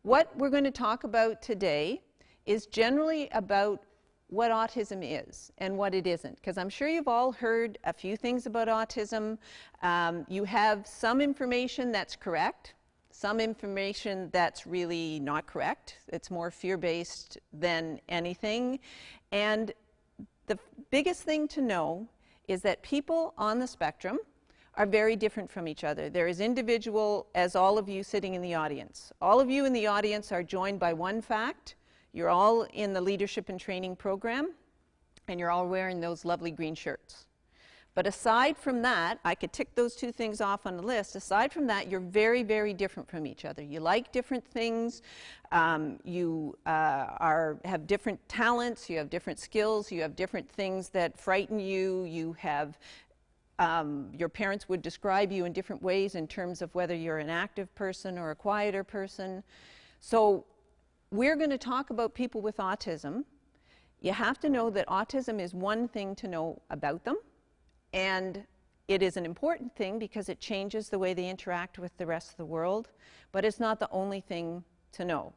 what we're going to talk about today is generally about what autism is and what it isn't, because I'm sure you've all heard a few things about autism. You have some information that's correct, some information that's really not correct. It's more fear-based than anything. And the biggest thing to know is that people on the spectrum are very different from each other. They're as individual as all of you sitting in the audience. All of you in the audience are joined by one fact. You're all in the leadership and training program, and you're all wearing those lovely green shirts. But aside from that, I could tick those two things off on the list. Aside from that, you're very, very different from each other. You like different things. You have different talents. You have different skills. You have different things that frighten you. You have your parents would describe you in different ways in terms of whether you're an active person or a quieter person. So we're going to talk about people with autism. You have to know that autism is one thing to know about them, and it is an important thing because it changes the way they interact with the rest of the world, but it's not the only thing to know.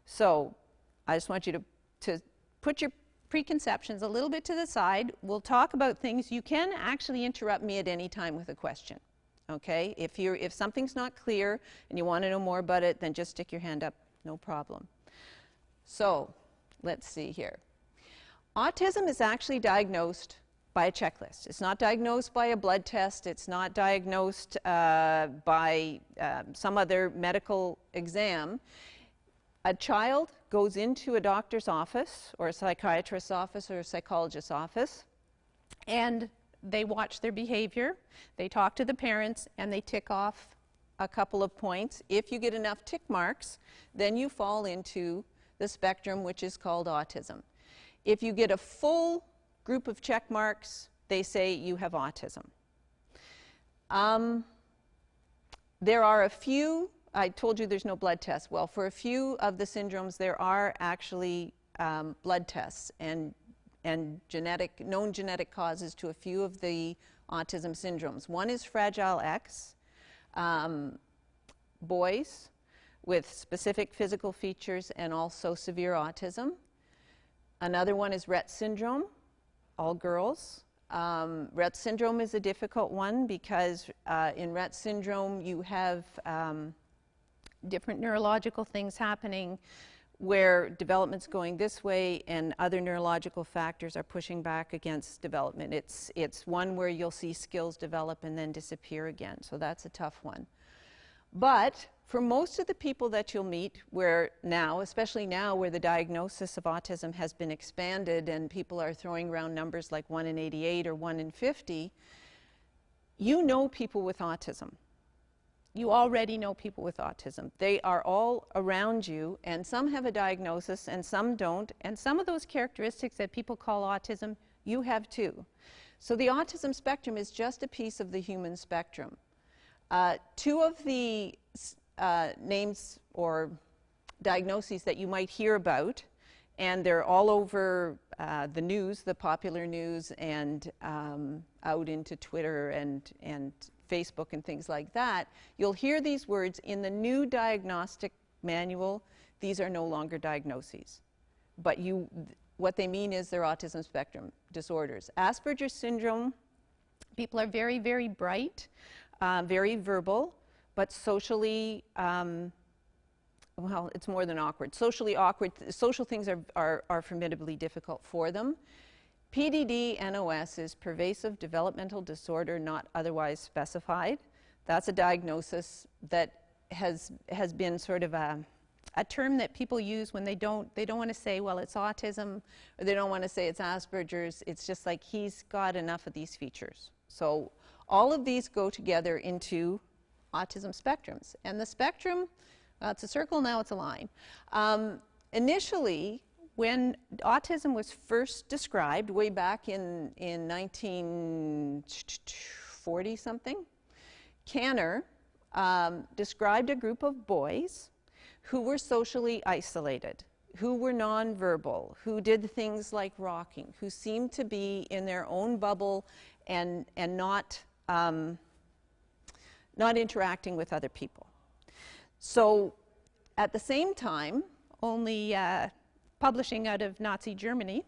So I just want you to put your preconceptions a little bit to the side. We'll talk about things. You can actually interrupt me at any time with a question, okay? If something's not clear and you want to know more about it, then just stick your hand up, no problem. So let's see here. Autism is actually diagnosed by a checklist. It's not diagnosed by a blood test. It's not diagnosed by some other medical exam. A child goes into a doctor's office or a psychiatrist's office or a psychologist's office, and they watch their behavior, they talk to the parents, and they tick off a couple of points. If you get enough tick marks, then you fall into the spectrum, which is called autism. If you get a full group of check marks, they say you have autism. There are a few. I told you there's no blood test. Well, for a few of the syndromes, there are actually blood tests and known genetic causes to a few of the autism syndromes. One is Fragile X, boys with specific physical features and also severe autism. Another one is Rett syndrome, all girls. Rett syndrome is a difficult one because in Rett syndrome you have different neurological things happening where development's going this way and other neurological factors are pushing back against development. It's one where you'll see skills develop and then disappear again, so that's a tough one. But for most of the people that you'll meet where now, especially now where the diagnosis of autism has been expanded and people are throwing around numbers like 1 in 88 or 1 in 50, you know people with autism. You already know people with autism. They are all around you, and some have a diagnosis and some don't, and some of those characteristics that people call autism, you have too. So the autism spectrum is just a piece of the human spectrum. Two of the names or diagnoses that you might hear about, and they're all over the news, the popular news, and out into Twitter and Facebook and things like that. You'll hear these words in the new diagnostic manual. These are no longer diagnoses, but what they mean is they're autism spectrum disorders. Asperger's syndrome, people are very, very bright, very verbal, but socially, well, it's more than awkward. Socially awkward, social things are formidably difficult for them. PDD-NOS is pervasive developmental disorder not otherwise specified. That's a diagnosis that has been sort of a term that people use when they don't want to say, well, it's autism, or they don't want to say it's Asperger's. It's just like he's got enough of these features. So all of these go together into autism spectrums. And the spectrum, it's a circle, now it's a line. Initially, when autism was first described, way back in 1940-something, Kanner described a group of boys who were socially isolated, who were nonverbal, who did things like rocking, who seemed to be in their own bubble and not interacting with other people. So at the same time, only publishing out of Nazi Germany,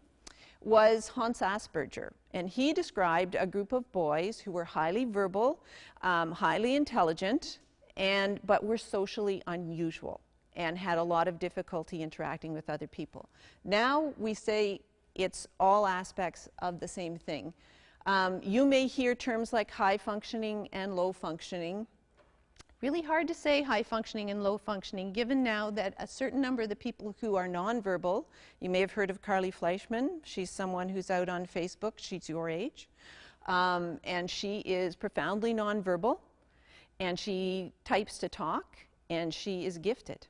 was Hans Asperger. And he described a group of boys who were highly verbal, highly intelligent, but were socially unusual and had a lot of difficulty interacting with other people. Now we say it's all aspects of the same thing. You may hear terms like high functioning and low functioning. Really hard to say high functioning and low functioning, given now that a certain number of the people who are nonverbal, you may have heard of Carly Fleischman. She's someone who's out on Facebook. She's your age. And she is profoundly nonverbal, and she types to talk, and she is gifted.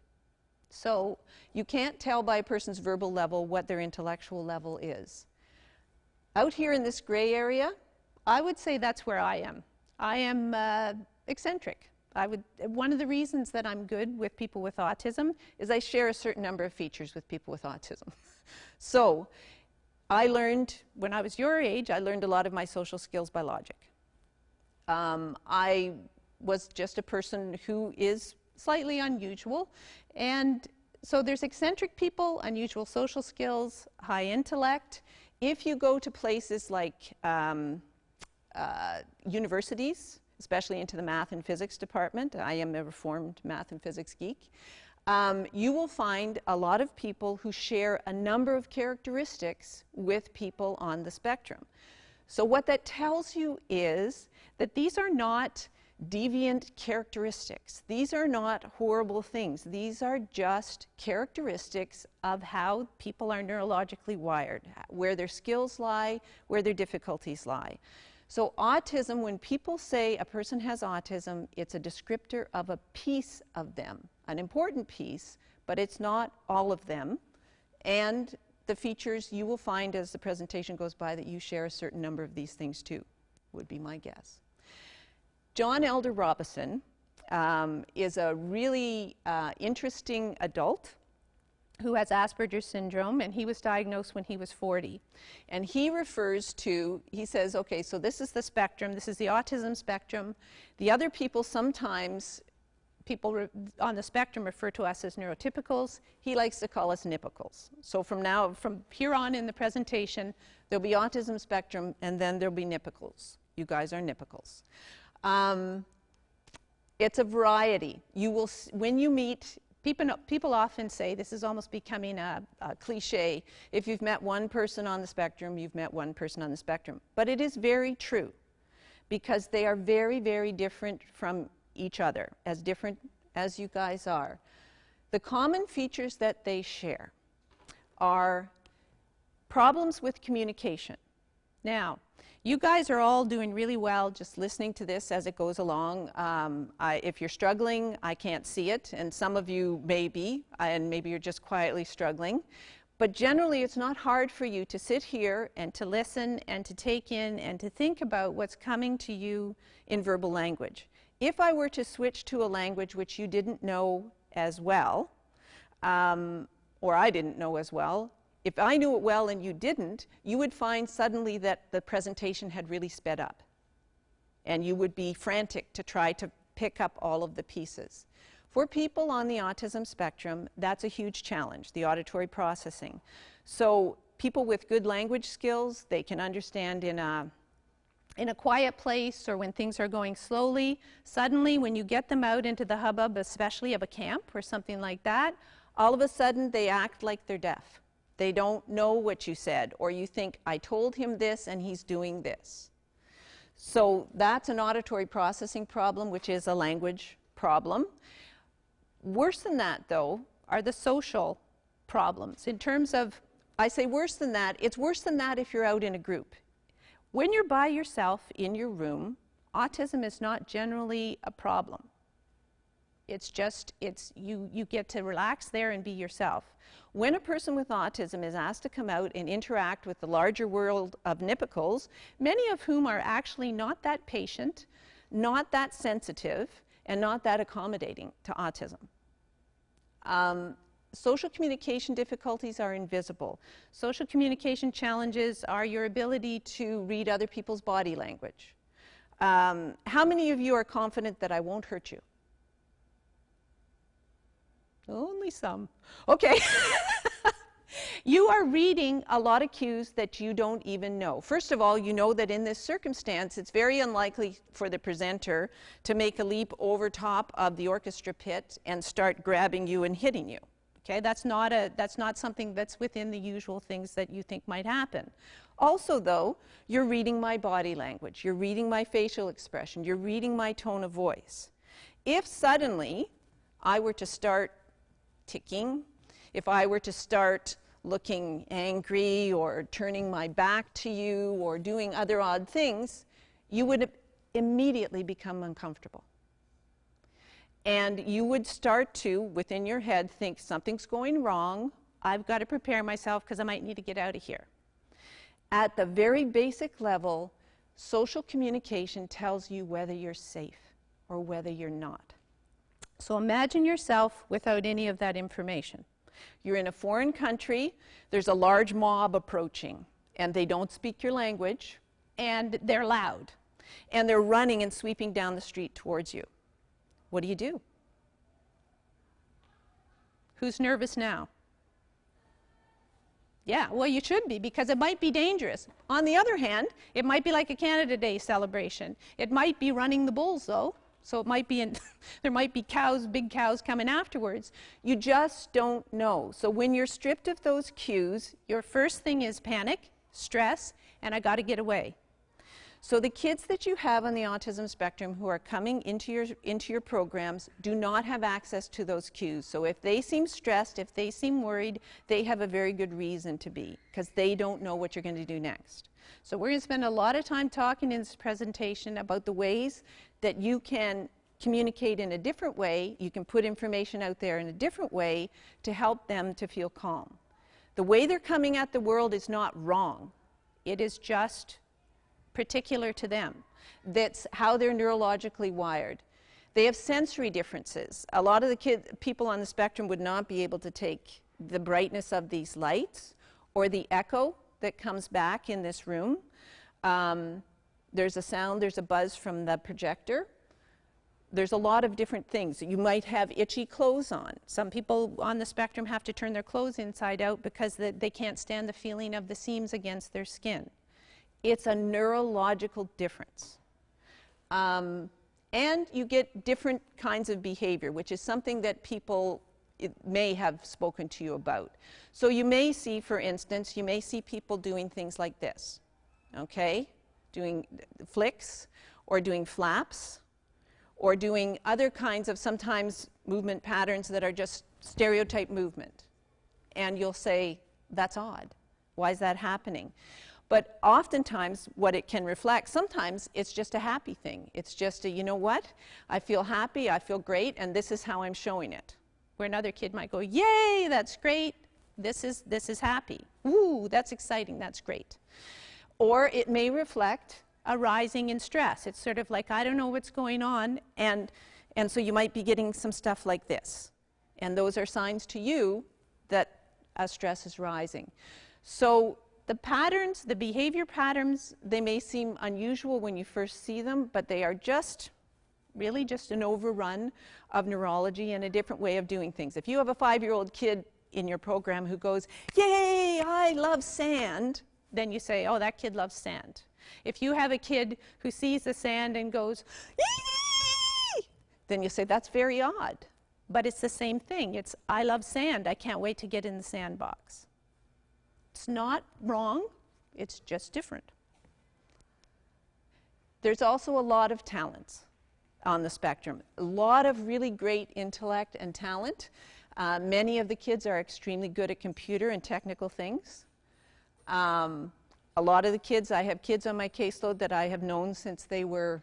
So you can't tell by a person's verbal level what their intellectual level is. Out here in this gray area, I would say that's where I am. I am eccentric. One of the reasons that I'm good with people with autism is I share a certain number of features with people with autism. So I learned, when I was your age, I learned a lot of my social skills by logic. I was just a person who is slightly unusual, and so there's eccentric people, unusual social skills, high intellect. If you go to places like universities, especially into the math and physics department, I am a reformed math and physics geek, you will find a lot of people who share a number of characteristics with people on the spectrum. So what that tells you is that these are not deviant characteristics. These are not horrible things. These are just characteristics of how people are neurologically wired, where their skills lie, where their difficulties lie. So autism, when people say a person has autism, it's a descriptor of a piece of them, an important piece, but it's not all of them. And the features you will find as the presentation goes by that you share a certain number of these things too, would be my guess. John Elder Robison is a really interesting adult who has Asperger's syndrome, and he was diagnosed when he was 40. And he refers to, he says, okay, so this is the spectrum, this is the autism spectrum. The other people, sometimes people on the spectrum refer to us as neurotypicals. He likes to call us nipicals. So from here on in the presentation, there'll be autism spectrum, and then there'll be nipicals. You guys are nipicals. It's a variety. You will, when you meet, people often say, this is almost becoming a cliche, if you've met one person on the spectrum, you've met one person on the spectrum. But it is very true, because they are very, very different from each other, as different as you guys are. The common features that they share are problems with communication. Now, you guys are all doing really well just listening to this as it goes along. If you're struggling, I can't see it, and some of you may be, and maybe you're just quietly struggling. But generally, it's not hard for you to sit here and to listen and to take in and to think about what's coming to you in verbal language. If I were to switch to a language which you didn't know as well, or I didn't know as well, if I knew it well and you didn't, you would find suddenly that the presentation had really sped up. And you would be frantic to try to pick up all of the pieces. For people on the autism spectrum, that's a huge challenge, the auditory processing. So people with good language skills, they can understand in a quiet place or when things are going slowly. Suddenly, when you get them out into the hubbub, especially of a camp or something like that, all of a sudden they act like they're deaf. They don't know what you said, or you think, I told him this and he's doing this. So that's an auditory processing problem, which is a language problem. Worse than that, though, are the social problems. In terms of, I say worse than that, it's worse than that if you're out in a group. When you're by yourself in your room, autism is not generally a problem. It's just, you get to relax there and be yourself. When a person with autism is asked to come out and interact with the larger world of nipicals, many of whom are actually not that patient, not that sensitive, and not that accommodating to autism. Social communication difficulties are invisible. Social communication challenges are your ability to read other people's body language. How many of you are confident that I won't hurt you? Only some. Okay. You are reading a lot of cues that you don't even know. First of all, you know that in this circumstance, it's very unlikely for the presenter to make a leap over top of the orchestra pit and start grabbing you and hitting you. Okay, that's not something that's within the usual things that you think might happen. Also, though, you're reading my body language, you're reading my facial expression, you're reading my tone of voice. If suddenly I were to start ticking, if I were to start looking angry or turning my back to you or doing other odd things, you would immediately become uncomfortable. And you would start to, within your head, think something's going wrong. I've got to prepare myself because I might need to get out of here. At the very basic level, social communication tells you whether you're safe or whether you're not. So imagine yourself without any of that information. You're in a foreign country, there's a large mob approaching, and they don't speak your language, and they're loud, and they're running and sweeping down the street towards you. What do you do? Who's nervous now? Yeah, well, you should be, because it might be dangerous. On the other hand, it might be like a Canada Day celebration. It might be running the bulls, though. So it might be there might be cows, big cows coming afterwards. You just don't know. So when you're stripped of those cues, your first thing is panic, stress, and I got to get away. So the kids that you have on the autism spectrum who are coming into your programs do not have access to those cues. So if they seem stressed, if they seem worried, they have a very good reason to be, because they don't know what you're going to do next. So we're going to spend a lot of time talking in this presentation about the ways that you can communicate in a different way. You can put information out there in a different way to help them to feel calm. The way they're coming at the world is not wrong. It is just particular to them. That's how they're neurologically wired. They have sensory differences. A lot of the people on the spectrum would not be able to take the brightness of these lights or the echo that comes back in this room. There's a sound, there's a buzz from the projector. There's a lot of different things. You might have itchy clothes on. Some people on the spectrum have to turn their clothes inside out because they can't stand the feeling of the seams against their skin. It's a neurological difference. And you get different kinds of behavior, which is something that people may have spoken to you about. So you may see, for instance, you may see people doing things like this, okay? Doing flicks, or doing flaps, or doing other kinds of sometimes movement patterns that are just stereotype movement. And you'll say, that's odd. Why is that happening? But oftentimes what it can reflect, sometimes it's just a happy thing. It's just a, you know what? I feel happy, I feel great, and this is how I'm showing it. Where another kid might go, yay, that's great. This is happy. Ooh, that's exciting, that's great. Or it may reflect a rising in stress. It's sort of like, I don't know what's going on, and so you might be getting some stuff like this. And those are signs to you that stress is rising. So the patterns, the behavior patterns, they may seem unusual when you first see them, but they are just really just an overrun of neurology and a different way of doing things. If you have a 5-year-old kid in your program who goes, yay, I love sand, then you say, oh, that kid loves sand. If you have a kid who sees the sand and goes, yee, then you say, that's very odd. But it's the same thing. It's, I love sand. I can't wait to get in the sandbox. It's not wrong. It's just different. There's also a lot of talents on the spectrum. A lot of really great intellect and talent. Many of the kids are extremely good at computer and technical things. A lot of the kids, I have kids on my caseload that I have known since they were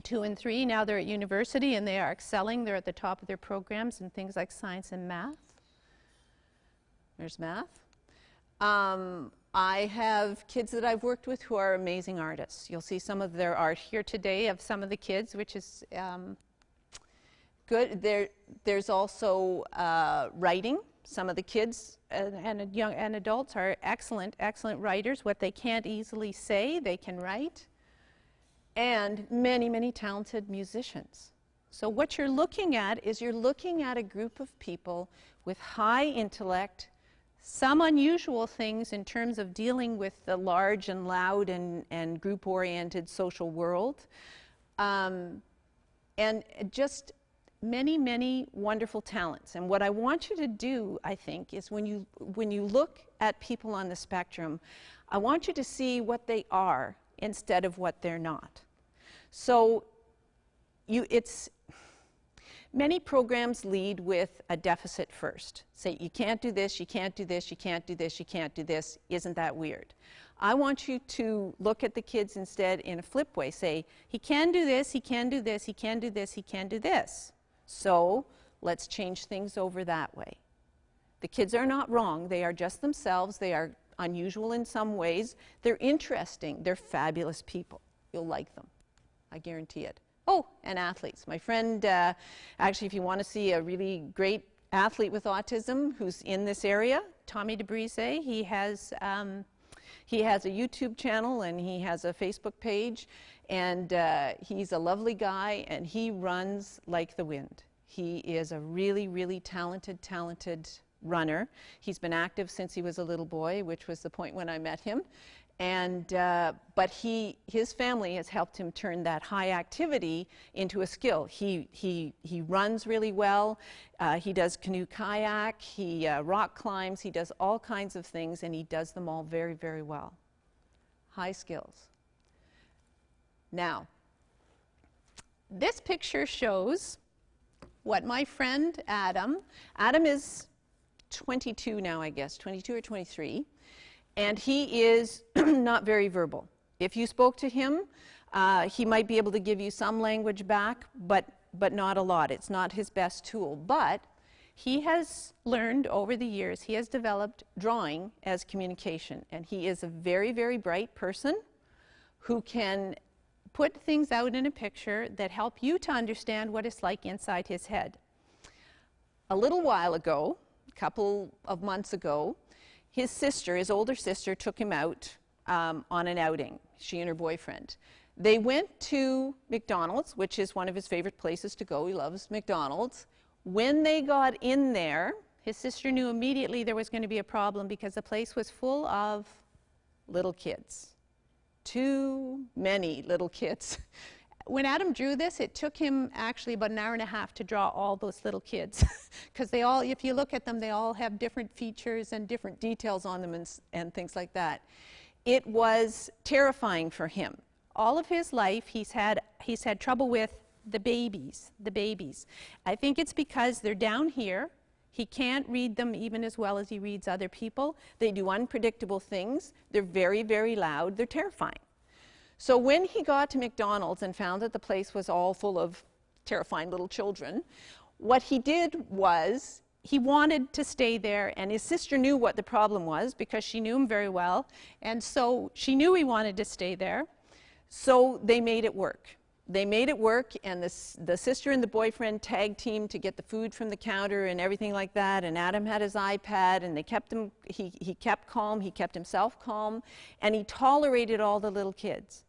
2 and 3. Now they're at university and they are excelling. They're at the top of their programs in things like science and math. There's math. I have kids that I've worked with who are amazing artists. You'll see some of their art here today of some of the kids, which is good. There's also writing. Some of the kids and adults are excellent writers. What they can't easily say, they can write. And many, many talented musicians. So what you're looking at is you're looking at a group of people with high intellect, some unusual things in terms of dealing with the large and loud and group-oriented social world, and just many, many wonderful talents. And what I want you to do, I think, is when you look at people on the spectrum, I want you to see what they are instead of what they're not. So many programs lead with a deficit first. Say, you can't do this, you can't do this, you can't do this, you can't do this. Isn't that weird? I want you to look at the kids instead in a flip way. Say, he can do this, he can do this, he can do this, he can do this. So let's change things over that way. The kids are not wrong. They are just themselves. They are unusual in some ways. They're interesting. They're fabulous people. You'll like them. I guarantee it. Oh, and athletes. My friend, actually, if you want to see a really great athlete with autism who's in this area, Tommy DeBrise, he has a YouTube channel and he has a Facebook page, and he's a lovely guy, and he runs like the wind. He is a really, really talented runner. He's been active since he was a little boy, which was the point when I met him. And but his family has helped him turn that high activity into a skill. He runs really well. He does canoe kayak. He rock climbs. He does all kinds of things, and he does them all very, very well. High skills. Now, this picture shows what my friend Adam is 22 now, I guess, 22 or 23. And he is not very verbal. If you spoke to him, he might be able to give you some language back, but not a lot. It's not his best tool. But he has learned over the years, he has developed drawing as communication. And he is a very, very bright person who can put things out in a picture that help you to understand what it's like inside his head. A little while ago, a couple of months ago, his sister, his older sister, took him out on an outing, she and her boyfriend. They went to McDonald's, which is one of his favorite places to go. He loves McDonald's. When they got in there, his sister knew immediately there was going to be a problem because the place was full of little kids. Too many little kids. When Adam drew this, it took him actually about an hour and a half to draw all those little kids. Because they all, if you look at them, they all have different features and different details on them and things like that. It was terrifying for him. All of his life, he's had trouble with the babies. I think it's because they're down here. He can't read them even as well as he reads other people. They do unpredictable things. They're very, very loud. They're terrifying. So when he got to McDonald's and found that the place was all full of terrifying little children, what he did was he wanted to stay there, and his sister knew what the problem was because she knew him very well, and so she knew he wanted to stay there, so they made it work. They made it work, and the sister and the boyfriend tag teamed to get the food from the counter and everything like that, and Adam had his iPad, and they kept him, he kept calm, he kept himself calm, and he tolerated all the little kids.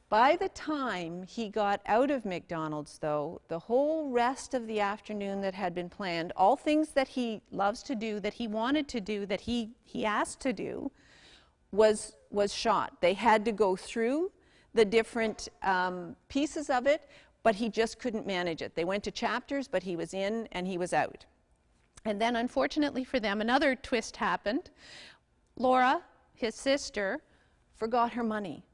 By the time he got out of McDonald's, though, the whole rest of the afternoon that had been planned, all things that he loves to do, that he wanted to do, that he asked to do, was shot. They had to go through the different pieces of it, but he just couldn't manage it. They went to chapters, but he was in and he was out. And then, unfortunately for them, another twist happened. Laura, his sister, forgot her money.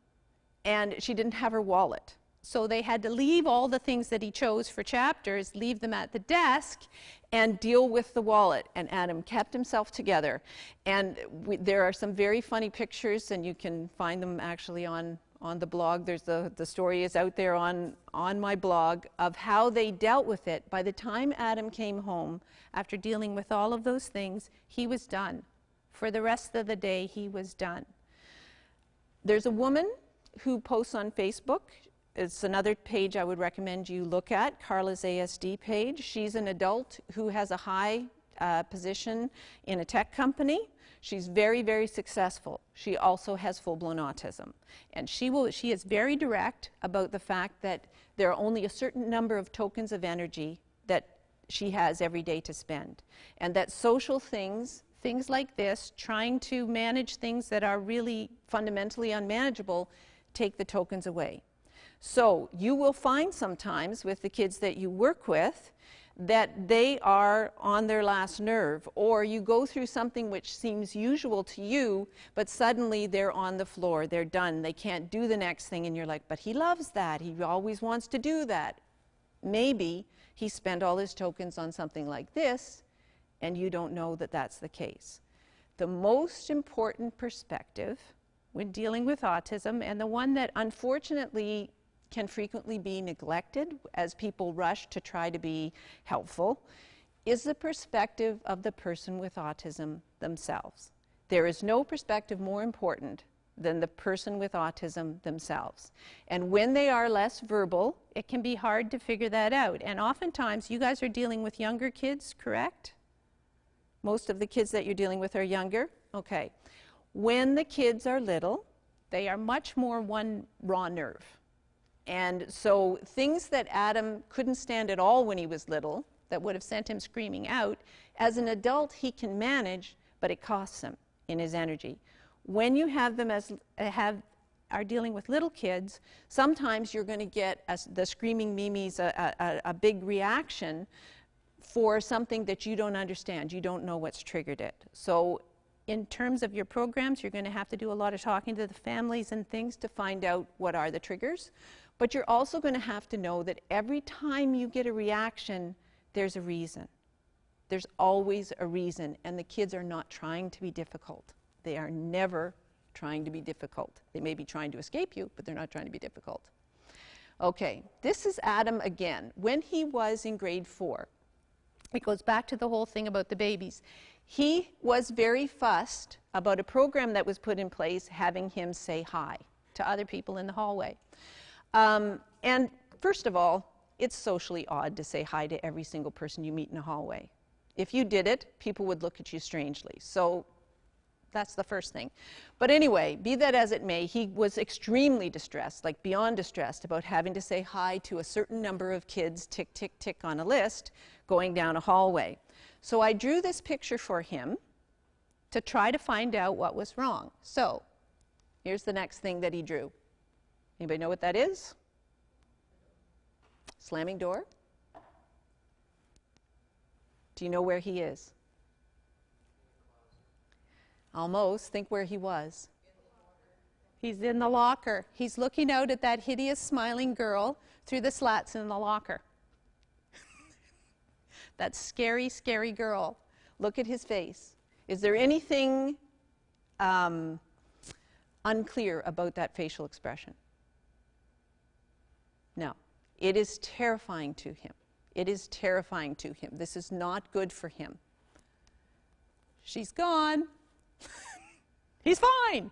And she didn't have her wallet. So they had to leave all the things that he chose for chapters, leave them at the desk, and deal with the wallet. And Adam kept himself together. And there are some very funny pictures, and you can find them actually on the blog. There's the story is out there on my blog of how they dealt with it. By the time Adam came home, after dealing with all of those things, he was done. For the rest of the day, he was done. There's a woman who posts on Facebook. It's another page I would recommend you look at, Carla's ASD page. She's an adult who has a high position in a tech company. She's very, very successful. She also has full-blown autism. And she is very direct about the fact that there are only a certain number of tokens of energy that she has every day to spend. And that social things like this, trying to manage things that are really fundamentally unmanageable, take the tokens away. So you will find sometimes with the kids that you work with that they are on their last nerve, or you go through something which seems usual to you, but suddenly they're on the floor, they're done, they can't do the next thing, and you're like, but he loves that, he always wants to do that. Maybe he spent all his tokens on something like this, and you don't know that that's the case. The most important perspective when dealing with autism, and the one that unfortunately can frequently be neglected as people rush to try to be helpful, is the perspective of the person with autism themselves. There is no perspective more important than the person with autism themselves. And when they are less verbal, it can be hard to figure that out. And oftentimes, you guys are dealing with younger kids, correct? Most of the kids that you're dealing with are younger? Okay. When the kids are little, they are much more one raw nerve. And so things that Adam couldn't stand at all when he was little, that would have sent him screaming out, as an adult he can manage, but it costs him in his energy. When you have them are dealing with little kids, sometimes you're going to get the screaming mimes, a big reaction for something that you don't understand. You don't know what's triggered it. So in terms of your programs, you're going to have to do a lot of talking to the families and things to find out what are the triggers. But you're also going to have to know that every time you get a reaction, there's a reason. There's always a reason, and the kids are not trying to be difficult. They are never trying to be difficult. They may be trying to escape you, but they're not trying to be difficult. Okay, this is Adam again. When he was in grade 4, it goes back to the whole thing about the babies. He was very fussed about a program that was put in place having him say hi to other people in the hallway. And first of all, it's socially odd to say hi to every single person you meet in a hallway. If you did it, people would look at you strangely. So that's the first thing. But anyway, be that as it may, he was extremely distressed, like beyond distressed, about having to say hi to a certain number of kids, tick, tick, tick on a list, going down a hallway. So I drew this picture for him to try to find out what was wrong. So here's the next thing that he drew. Anybody know what that is? Slamming door. Do you know where he is? Almost. Think where he was. He's in the locker. He's looking out at that hideous smiling girl through the slats in the locker. That scary, scary girl. Look at his face. Is there anything unclear about that facial expression? No. It is terrifying to him. It is terrifying to him. This is not good for him. She's gone. He's fine.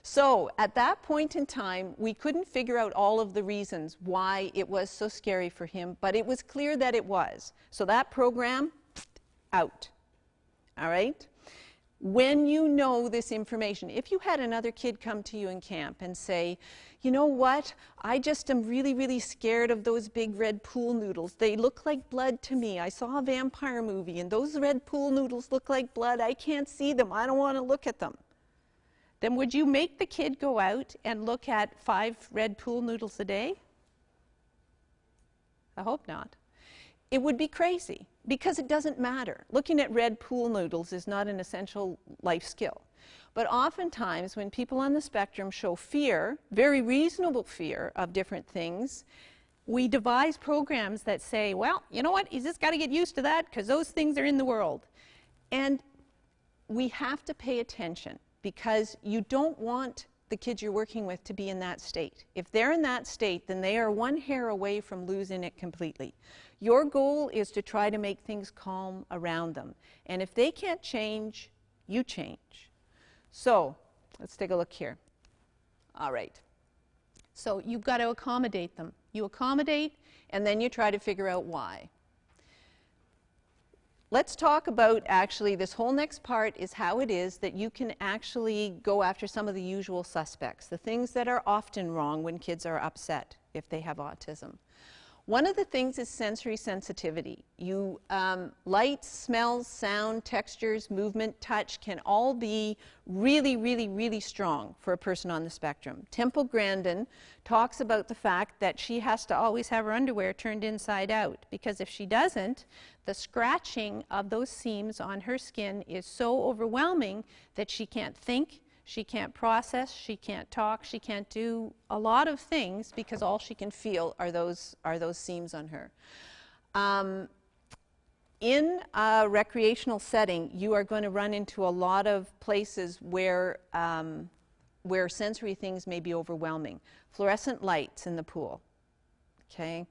So at that point in time, we couldn't figure out all of the reasons why it was so scary for him, but it was clear that it was. So that program, out. All right? When you know this information, if you had another kid come to you in camp and say, you know what, I just am really, really scared of those big red pool noodles. They look like blood to me. I saw a vampire movie and those red pool noodles look like blood. I can't see them. I don't want to look at them. Then would you make the kid go out and look at 5 red pool noodles a day? I hope not. It would be crazy because it doesn't matter. Looking at red pool noodles is not an essential life skill. But oftentimes when people on the spectrum show fear, very reasonable fear of different things, we devise programs that say, well, you know what, he's just got to get used to that because those things are in the world. And we have to pay attention because you don't want the kids you're working with to be in that state. If they're in that state, then they are one hair away from losing it completely. Your goal is to try to make things calm around them. And if they can't change, you change. So let's take a look here. All right. So you've got to accommodate them. You accommodate, and then you try to figure out why. let's talk about actually this whole next part is how it is that you can actually go after some of the usual suspects, the things that are often wrong when kids are upset if they have autism. One of the things is sensory sensitivity. Light, smells, sound, textures, movement, touch can all be really, really, really strong for a person on the spectrum. Temple Grandin talks about the fact that she has to always have her underwear turned inside out, because if she doesn't, the scratching of those seams on her skin is so overwhelming that she can't think, she can't process, she can't talk, she can't do a lot of things because all she can feel are those seams on her. In a recreational setting, you are going to run into a lot of places where sensory things may be overwhelming. Fluorescent lights in the pool, okay?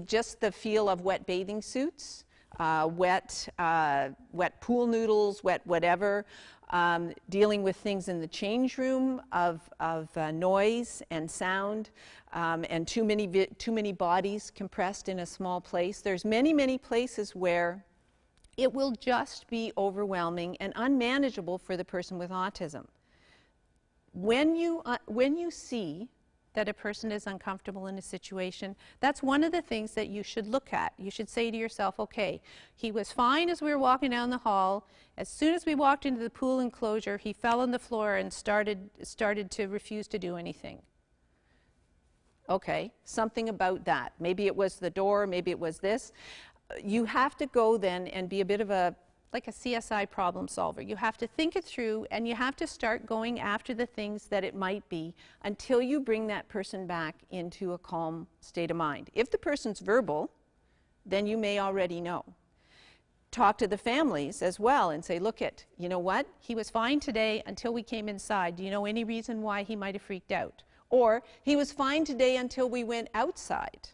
Just the feel of wet bathing suits, wet pool noodles, wet whatever. Dealing with things in the change room of noise and sound, and too many bodies compressed in a small place. There's many, many places where it will just be overwhelming and unmanageable for the person with autism. When you see that a person is uncomfortable in a situation, that's one of the things that you should look at. You should say to yourself, okay, he was fine as we were walking down the hall. As soon as we walked into the pool enclosure, he fell on the floor and started to refuse to do anything. Okay, something about that. Maybe it was the door, maybe it was this. You have to go then and be a bit of like a CSI problem solver. You have to think it through, and you have to start going after the things that it might be until you bring that person back into a calm state of mind. If the person's verbal, then you may already know. Talk to the families as well and say, look, you know what? He was fine today until we came inside. Do you know any reason why he might have freaked out? Or he was fine today until we went outside.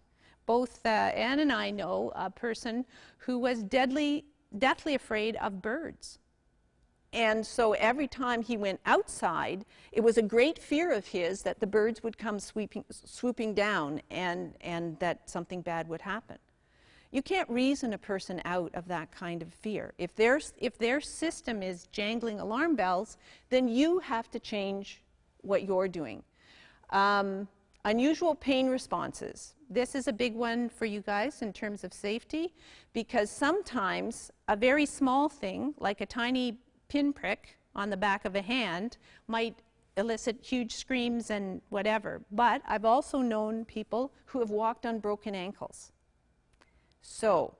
Both Anne and I know a person who was deathly afraid of birds. And so every time he went outside, it was a great fear of his that the birds would come swooping down and that something bad would happen. You can't reason a person out of that kind of fear. If their system is jangling alarm bells, then you have to change what you're doing. Unusual pain responses. This is a big one for you guys in terms of safety, because sometimes a very small thing, like a tiny pinprick on the back of a hand, might elicit huge screams and whatever. But I've also known people who have walked on broken ankles. So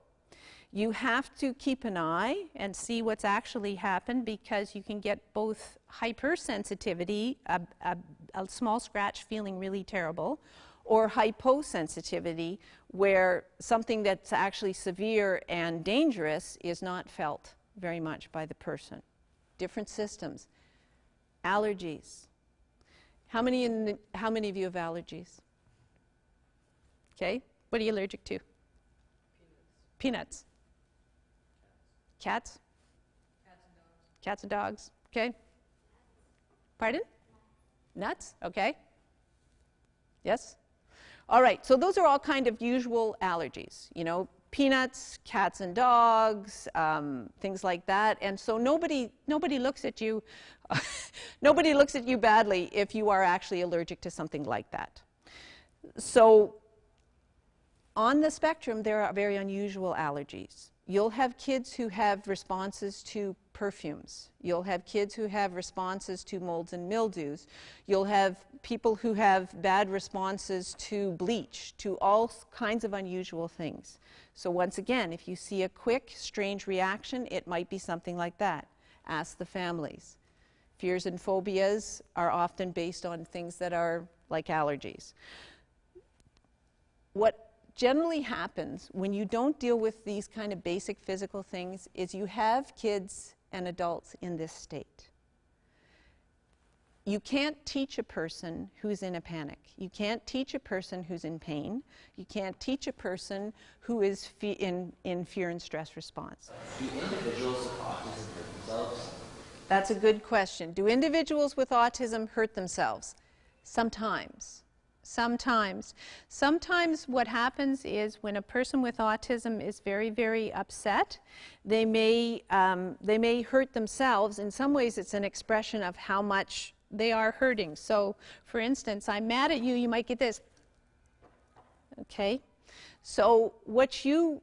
you have to keep an eye and see what's actually happened, because you can get both hypersensitivity, a small scratch feeling really terrible, or hyposensitivity, where something that's actually severe and dangerous is not felt very much by the person. Different systems. Allergies. How many of you have allergies? Okay. What are you allergic to? Peanuts. Cats? Cats and dogs. Okay. Pardon? Nuts? Okay. Yes? All right, so those are all kind of usual allergies, you know, peanuts, cats and dogs, things like that. And so nobody looks at you, nobody looks at you badly if you are actually allergic to something like that. So on the spectrum, there are very unusual allergies. You'll have kids who have responses to perfumes. You'll have kids who have responses to molds and mildews. You'll have people who have bad responses to bleach, to all kinds of unusual things. So once again, if you see a quick, strange reaction, it might be something like that. Ask the families. Fears and phobias are often based on things that are like allergies. What generally happens when you don't deal with these kind of basic physical things is you have kids and adults in this state. You can't teach a person who's in a panic. You can't teach a person who's in pain. You can't teach a person who is in fear and stress response. Do individuals with autism hurt themselves? That's a good question. Do individuals with autism hurt themselves? Sometimes. Sometimes. Sometimes what happens is when a person with autism is very, very upset, they may hurt themselves. In some ways, it's an expression of how much they are hurting. So, for instance, I'm mad at you, you might get this. Okay? So what you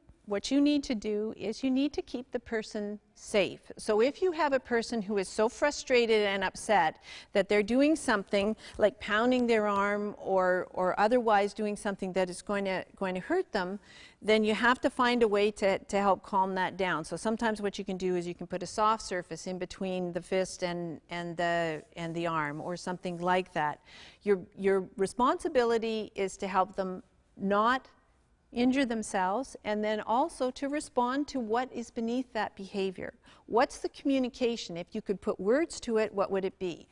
need to do is you need to keep the person safe. So if you have a person who is so frustrated and upset that they're doing something like pounding their arm or otherwise doing something that is going to hurt them, then you have to find a way to help calm that down. So sometimes what you can do is you can put a soft surface in between the fist and the arm or something like that. Your responsibility is to help them not injure themselves, and then also to respond to what is beneath that behavior. What's the communication? If you could put words to it, what would it be?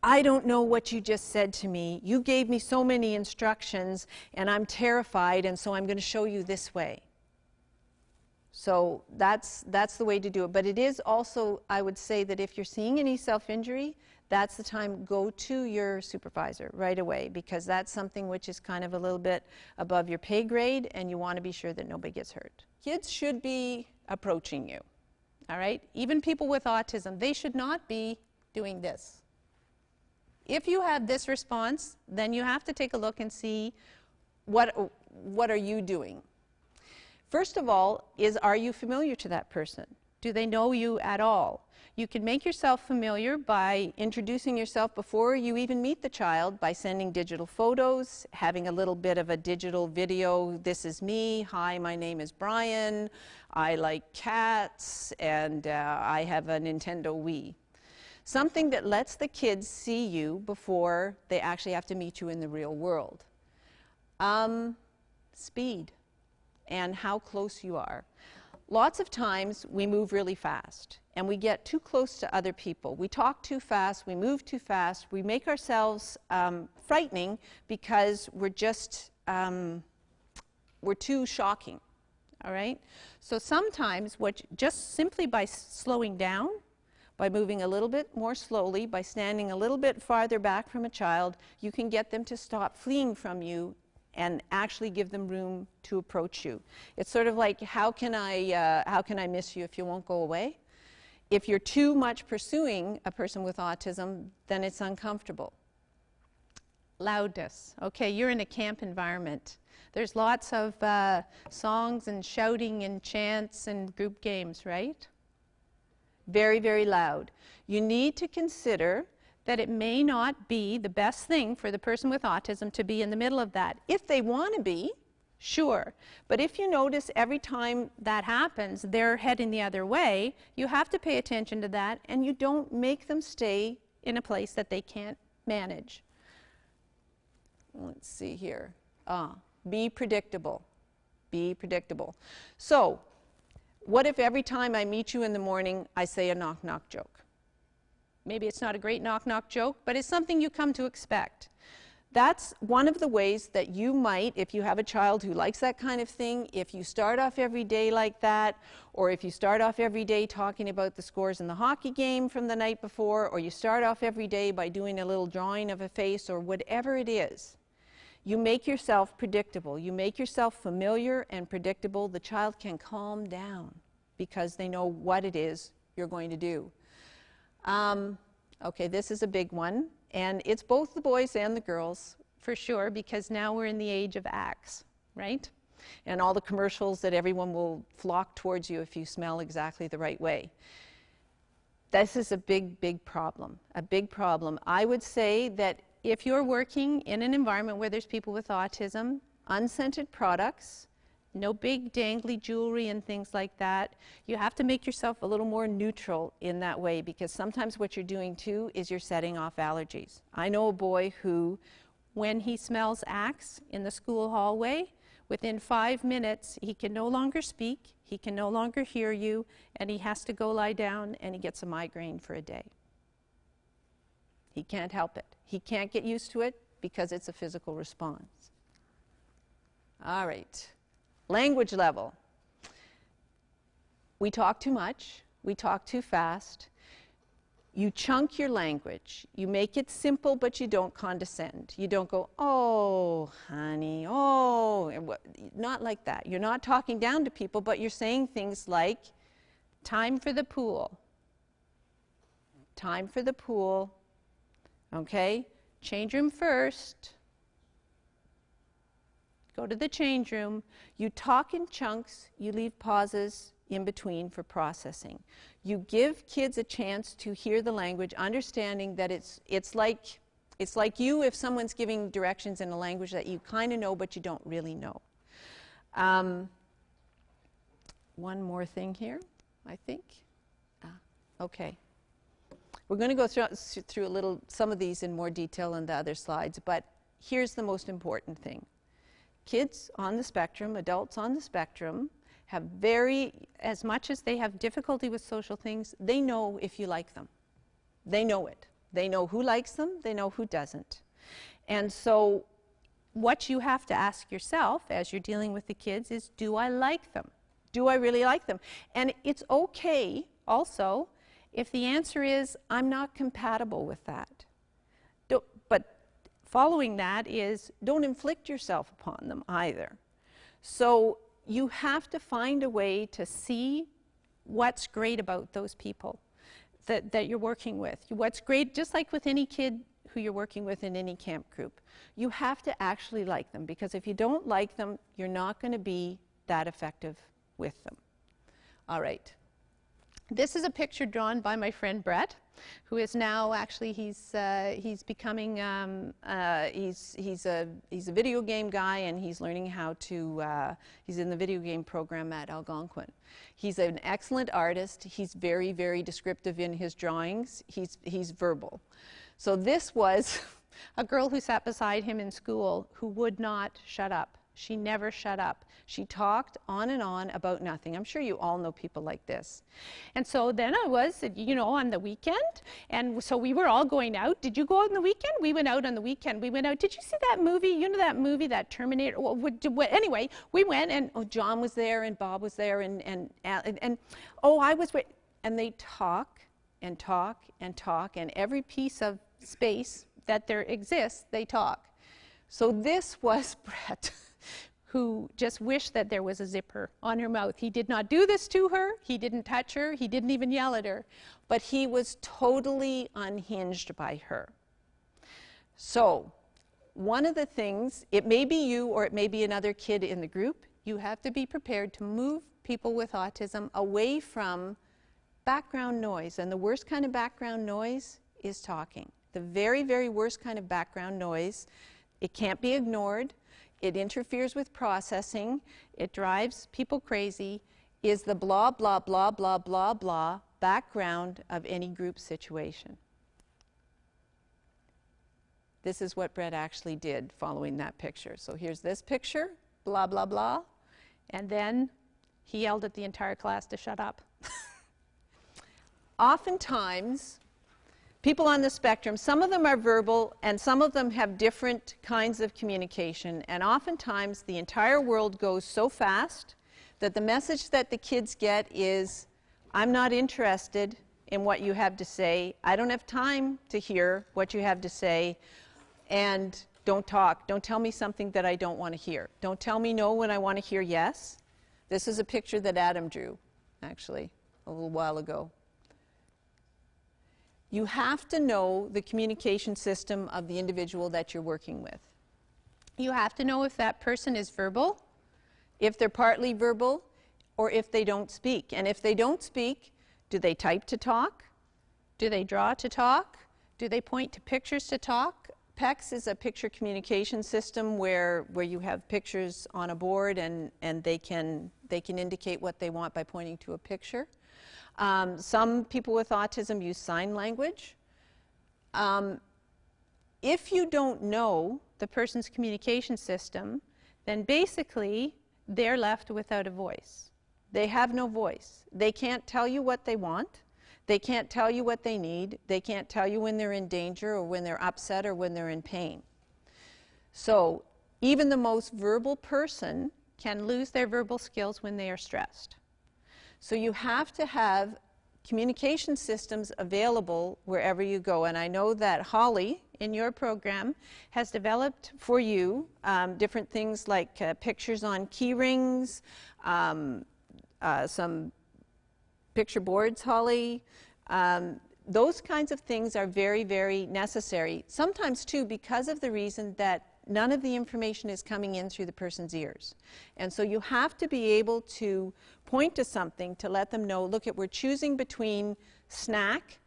I don't know what you just said to me. You gave me so many instructions, and I'm terrified, and so I'm going to show you this way. So that's the way to do it. But it is also, I would say, that if you're seeing any self-injury, that's the time go to your supervisor right away, because that's something which is kind of a little bit above your pay grade, and you want to be sure that nobody gets hurt. Kids should be approaching you, all right? Even people with autism, they should not be doing this. If you have this response, then you have to take a look and see what are you doing. First of all, are you familiar to that person? Do they know you at all? You can make yourself familiar by introducing yourself before you even meet the child, by sending digital photos, having a little bit of a digital video. This is me. Hi, my name is Brian. I like cats, and I have a Nintendo Wii. Something that lets the kids see you before they actually have to meet you in the real world. Speed and how close you are. Lots of times we move really fast and we get too close to other people. We talk too fast, we move too fast, we make ourselves frightening because we're just, we're too shocking, all right? So sometimes just simply by slowing down, by moving a little bit more slowly, by standing a little bit farther back from a child, you can get them to stop fleeing from you and actually give them room to approach you. It's sort of like, how can I miss you if you won't go away? If you're too much pursuing a person with autism, then it's uncomfortable. Loudness. Okay, you're in a camp environment. There's lots of songs and shouting and chants and group games, right? Very, very loud. You need to consider that it may not be the best thing for the person with autism to be in the middle of that. If they want to be, sure. But if you notice every time that happens, they're heading the other way, you have to pay attention to that, and you don't make them stay in a place that they can't manage. Let's see here. Be predictable. Be predictable. So, what if every time I meet you in the morning, I say a knock-knock joke? Maybe it's not a great knock-knock joke, but it's something you come to expect. That's one of the ways that you might, if you have a child who likes that kind of thing, if you start off every day like that, or if you start off every day talking about the scores in the hockey game from the night before, or you start off every day by doing a little drawing of a face, or whatever it is, you make yourself predictable. You make yourself familiar and predictable. The child can calm down because they know what it is you're going to do. Okay, this is a big one, and it's both the boys and the girls, for sure, because now we're in the age of Axe, right? And all the commercials that everyone will flock towards you if you smell exactly the right way. This is a big, big problem, a big problem. I would say that if you're working in an environment where there's people with autism, unscented products, no big dangly jewelry and things like that. You have to make yourself a little more neutral in that way, because sometimes what you're doing too is you're setting off allergies. I know a boy who, when he smells Axe in the school hallway, within 5 minutes he can no longer speak, he can no longer hear you, and he has to go lie down and he gets a migraine for a day. He can't help it. He can't get used to it because it's a physical response. All right. Language level. We talk too much. We talk too fast. You chunk your language. You make it simple, but you don't condescend. You don't go, oh, honey, oh, not like that. You're not talking down to people, but you're saying things like, time for the pool. Time for the pool. Okay? Change room first. Go to the change room. You talk in chunks. You leave pauses in between for processing. You give kids a chance to hear the language, understanding that it's like you if someone's giving directions in a language that you kind of know but you don't really know. One more thing here, I think. Okay. We're going to go through some of these in more detail in the other slides, but here's the most important thing. Kids on the spectrum, adults on the spectrum, have as much as they have difficulty with social things, they know if you like them. They know it. They know who likes them, they know who doesn't. And so what you have to ask yourself as you're dealing with the kids is, do I like them? Do I really like them? And it's okay also if the answer is, I'm not compatible with that. But following that is, don't inflict yourself upon them either. So you have to find a way to see what's great about those people that you're working with. What's great, just like with any kid who you're working with in any camp group, you have to actually like them, because if you don't like them, you're not going to be that effective with them. All right. This is a picture drawn by my friend Brett, who is now actually he's becoming he's a video game guy, and he's learning how to he's in the video game program at Algonquin. He's an excellent artist. He's very, very descriptive in his drawings. He's verbal. So this was a girl who sat beside him in school who would not shut up. She never shut up. She talked on and on about nothing. I'm sure you all know people like this. And so then I was, you know, on the weekend, and so we were all going out. Did you go out on the weekend? We went out on the weekend. We went out. Did you see that movie? You know that movie, that Terminator? Anyway, we went, and John was there, and Bob was there, and I was with, and they talk and talk and talk, and every piece of space that there exists, they talk. So this was Brett, who just wished that there was a zipper on her mouth. He did not do this to her. He didn't touch her. He didn't even yell at her. But he was totally unhinged by her. So one of the things, it may be you or it may be another kid in the group, you have to be prepared to move people with autism away from background noise. And the worst kind of background noise is talking. The very, very worst kind of background noise. It can't be ignored. It interferes with processing. It drives people crazy. Is the blah, blah, blah, blah, blah, blah background of any group situation. This is what Brett actually did following that picture. So here's this picture, blah, blah, blah. And then he yelled at the entire class to shut up. Oftentimes, people on the spectrum, some of them are verbal and some of them have different kinds of communication, and oftentimes the entire world goes so fast that the message that the kids get is, I'm not interested in what you have to say, I don't have time to hear what you have to say, and don't talk. Don't tell me something that I don't want to hear. Don't tell me no when I want to hear yes. This is a picture that Adam drew, actually, a little while ago. You have to know the communication system of the individual that you're working with. You have to know if that person is verbal, if they're partly verbal, or if they don't speak. And if they don't speak, do they type to talk? Do they draw to talk? Do they point to pictures to talk? PECS is a picture communication system where you have pictures on a board and they can indicate what they want by pointing to a picture. Some people with autism use sign language. If you don't know the person's communication system, then basically they're left without a voice. They have no voice. They can't tell you what they want. They can't tell you what they need. They can't tell you when they're in danger or when they're upset or when they're in pain. So even the most verbal person can lose their verbal skills when they are stressed. So you have to have communication systems available wherever you go. And I know that Holly, in your program, has developed for you different things like pictures on key rings, some picture boards, Holly. Those kinds of things are very, very necessary. Sometimes, too, because of the reason that none of the information is coming in through the person's ears. And so you have to be able to point to something to let them know, look, we're choosing between snack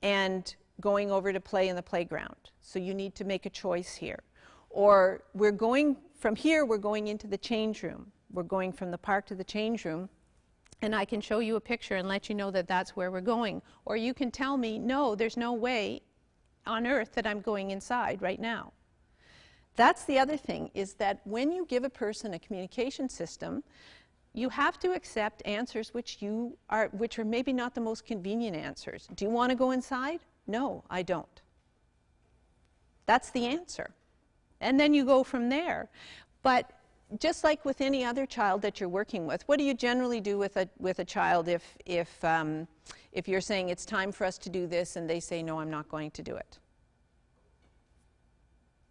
and going over to play in the playground. So you need to make a choice here. Or we're going from here, we're going into the change room. We're going from the park to the change room. And I can show you a picture and let you know that that's where we're going. Or you can tell me, no, there's no way on earth that I'm going inside right now. That's the other thing, is that when you give a person a communication system, you have to accept answers which are maybe not the most convenient answers. Do you want to go inside? No, I don't. That's the answer. And then you go from there. But just like with any other child that you're working with, what do you generally do with a child if you're saying it's time for us to do this and they say, no, I'm not going to do it?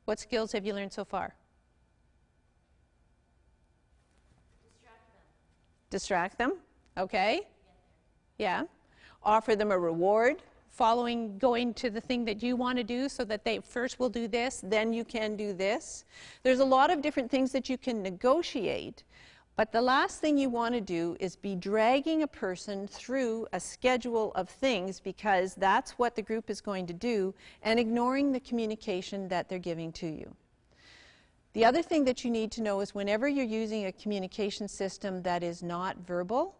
What skills have you learned so far? Distract them. Okay. Yeah. Offer them a reward, going to the thing that you want to do, so that they first will do this, then you can do this. There's a lot of different things that you can negotiate, but the last thing you want to do is be dragging a person through a schedule of things, because that's what the group is going to do, and ignoring the communication that they're giving to you. The other thing that you need to know is whenever you're using a communication system that is not verbal,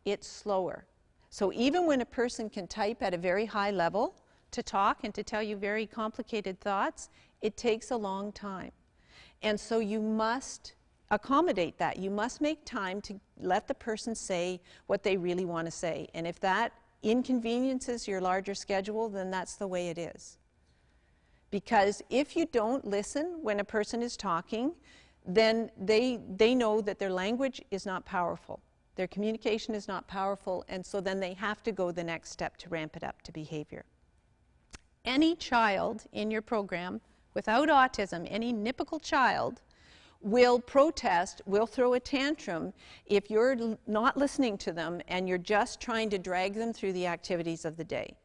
it's slower. So even when a person can type at a very high level to talk and to tell you very complicated thoughts, it takes a long time. And so you must accommodate that. You must make time to let the person say what they really want to say. And if that inconveniences your larger schedule, then that's the way it is. Because if you don't listen when a person is talking, then they know that their language is not powerful. Their communication is not powerful, and so then they have to go the next step to ramp it up to behavior. Any child in your program without autism, any typical child, will protest, will throw a tantrum if you're not listening to them and you're just trying to drag them through the activities of the day.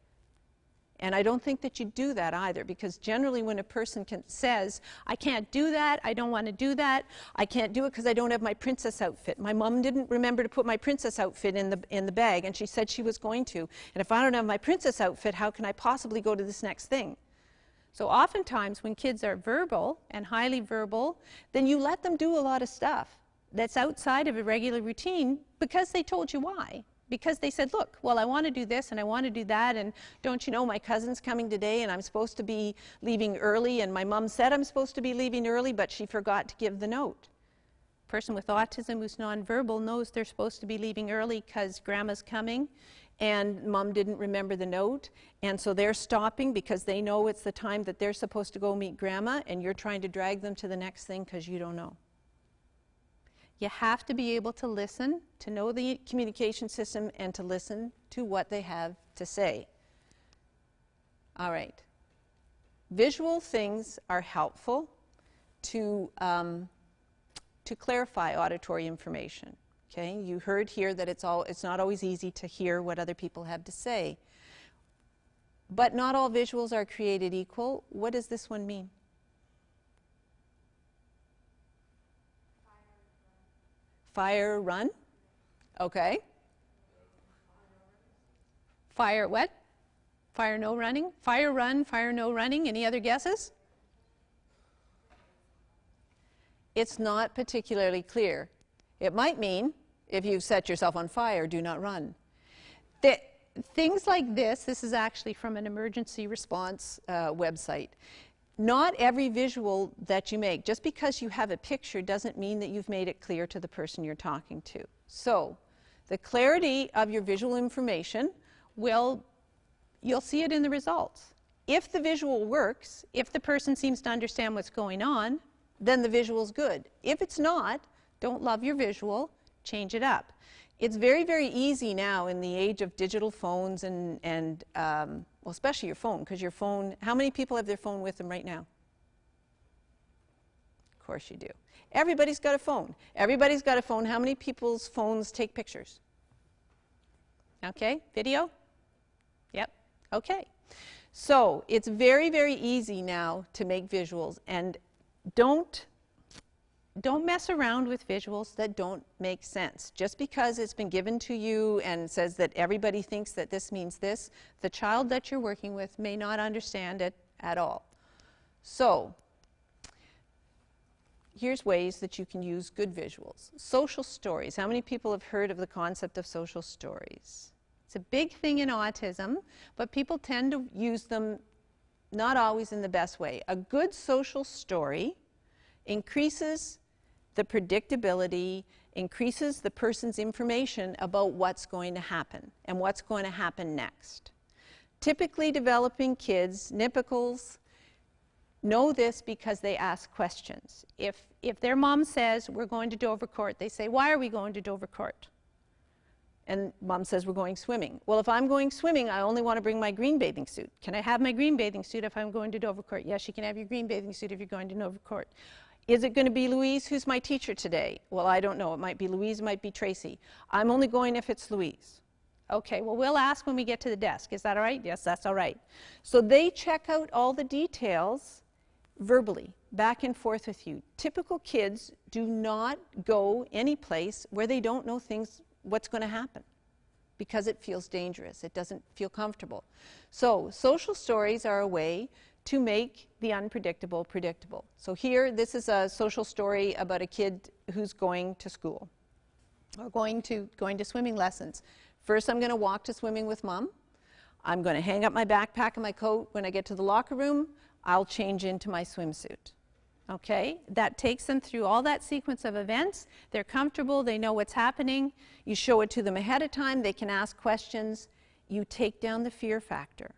And I don't think that you do that either, because generally when a person says, I can't do that, I don't want to do that, I can't do it because I don't have my princess outfit. My mom didn't remember to put my princess outfit in the bag, and she said she was going to. And if I don't have my princess outfit, how can I possibly go to this next thing? So oftentimes when kids are verbal and highly verbal, then you let them do a lot of stuff that's outside of a regular routine because they told you why. Because they said, look, well, I want to do this and I want to do that, and don't you know my cousin's coming today and I'm supposed to be leaving early, and my mom said I'm supposed to be leaving early, but she forgot to give the note. A person with autism who's nonverbal knows they're supposed to be leaving early because grandma's coming and mom didn't remember the note, and so they're stopping because they know it's the time that they're supposed to go meet grandma, and you're trying to drag them to the next thing because you don't know. You have to be able to listen, to know the communication system, and to listen to what they have to say. All right. Visual things are helpful to clarify auditory information. Okay? You heard here that it's not always easy to hear what other people have to say. But not all visuals are created equal. What does this one mean? Fire, run. Okay. Fire what? Fire, no running. Fire, run, fire, no running. Any other guesses? It's not particularly clear. It might mean, if you set yourself on fire, do not run. Things like this is actually from an emergency response website. Not every visual that you make, just because you have a picture doesn't mean that you've made it clear to the person you're talking to. So the clarity of your visual information you'll see it in the results. If the visual works, if the person seems to understand what's going on, then the visual's good. If it's not, don't love your visual, change it up. It's very, very easy now in the age of digital phones and well, especially your phone, because your phone, how many people have their phone with them right now? Of course you do. Everybody's got a phone. Everybody's got a phone. How many people's phones take pictures? Okay, video? Yep, okay. So it's very, very easy now to make visuals, and don't mess around with visuals that don't make sense. Just because it's been given to you and says that everybody thinks that this means this, the child that you're working with may not understand it at all. So here's ways that you can use good visuals. Social stories. How many people have heard of the concept of social stories? It's a big thing in autism, but people tend to use them not always in the best way. A good social story increases the predictability, increases the person's information about what's going to happen and what's going to happen next. Typically developing kids, Nipicals, know this because they ask questions. If their mom says, we're going to Dovercourt, they say, why are we going to Dovercourt? And mom says, we're going swimming. Well, if I'm going swimming, I only want to bring my green bathing suit. Can I have my green bathing suit if I'm going to Dovercourt? Yes, you can have your green bathing suit if you're going to Dovercourt. Is it going to be Louise? Who's my teacher today? Well, I don't know. It might be Louise, it might be Tracy. I'm only going if it's Louise. Okay, well, we'll ask when we get to the desk. Is that all right? Yes, that's all right. So they check out all the details verbally, back and forth with you. Typical kids do not go any place where they don't know what's going to happen, because it feels dangerous. It doesn't feel comfortable. So social stories are a way to make the unpredictable predictable. So here, this is a social story about a kid who's going to school or going to swimming lessons. First, I'm going to walk to swimming with mom. I'm going to hang up my backpack and my coat. When I get to the locker room, I'll change into my swimsuit. Okay, that takes them through all that sequence of events. They're comfortable, they know what's happening. You show it to them ahead of time, they can ask questions. You take down the fear factor.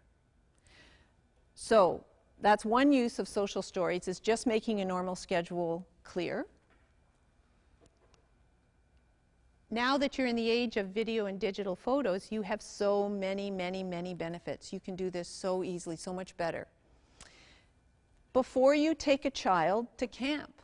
So that's one use of social stories, is just making a normal schedule clear. Now that you're in the age of video and digital photos, you have so many, many, many benefits. You can do this so easily, so much better. Before you take a child to camp,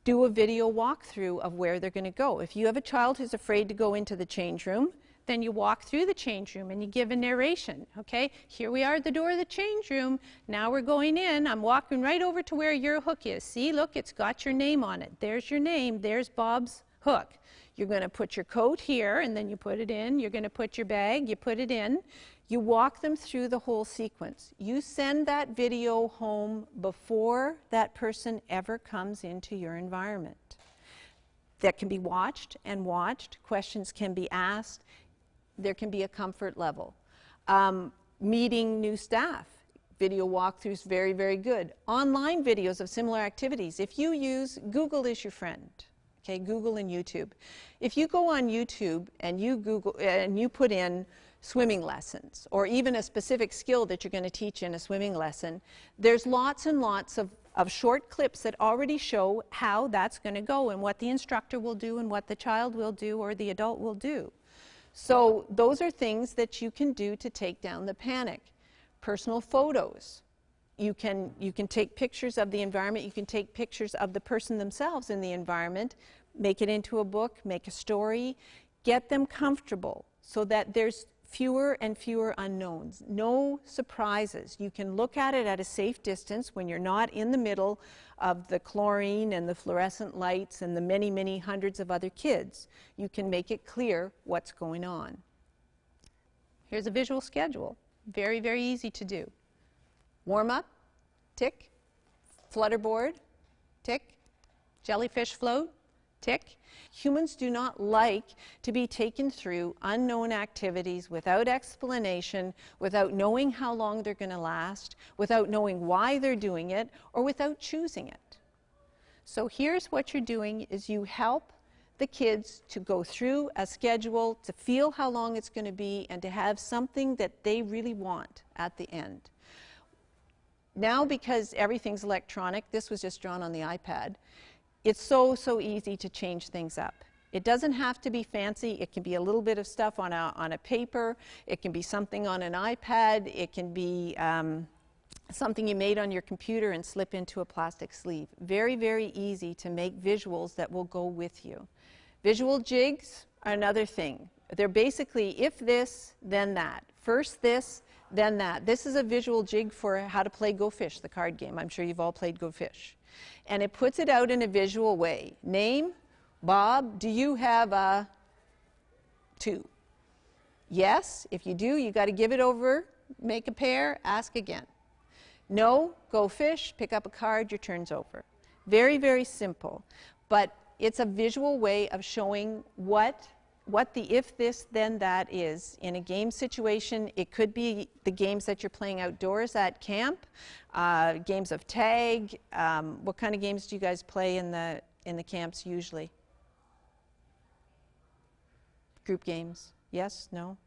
do a video walkthrough of where they're going to go. If you have a child who's afraid to go into the change room, then you walk through the change room and you give a narration. Okay, here we are at the door of the change room. Now we're going in. I'm walking right over to where your hook is. See, look, it's got your name on it. There's your name. There's Bob's hook. You're going to put your coat here and then you put it in. You're going to put your bag, you put it in. You walk them through the whole sequence. You send that video home before that person ever comes into your environment. That can be watched and watched. Questions can be asked. There can be a comfort level. Meeting new staff. Video walkthroughs, very, very good. Online videos of similar activities. If you use, Google is your friend. Okay, Google and YouTube. If you go on YouTube and you Google and you put in swimming lessons, or even a specific skill that you're going to teach in a swimming lesson, there's lots and lots of short clips that already show how that's going to go and what the instructor will do and what the child will do or the adult will do. So those are things that you can do to take down the panic. Personal photos. You can take pictures of the environment, you can take pictures of the person themselves in the environment, make it into a book, make a story, get them comfortable so that there's fewer and fewer unknowns, no surprises. You can look at it at a safe distance when you're not in the middle of the chlorine and the fluorescent lights and the many, many hundreds of other kids. You can make it clear what's going on. Here's a visual schedule. Very, very easy to do. Warm up, tick. Flutterboard, tick. Jellyfish float, tick. Humans do not like to be taken through unknown activities without explanation, without knowing how long they're going to last, without knowing why they're doing it, or without choosing it. So here's what you're doing is you help the kids to go through a schedule, to feel how long it's going to be, and to have something that they really want at the end. Now, because everything's electronic, this was just drawn on the iPad, it's so easy to change things up. It doesn't have to be fancy. It can be a little bit of stuff on a paper. It can be something on an iPad. It can be something you made on your computer and slip into a plastic sleeve. Very, very easy to make visuals that will go with you. Visual jigs are another thing. They're basically if this, then that. First this, then that. This is a visual jig for how to play Go Fish, the card game. I'm sure you've all played Go Fish. And it puts it out in a visual way. Name, Bob, do you have a 2? Yes, if you do, you got to give it over, make a pair, ask again. No, go fish, pick up a card, your turn's over. Very, very simple. But it's a visual way of showing what the if this, then that is. In a game situation, it could be the games that you're playing outdoors at camp, games of tag. What kind of games do you guys play in the camps usually? Group games? Yes? No?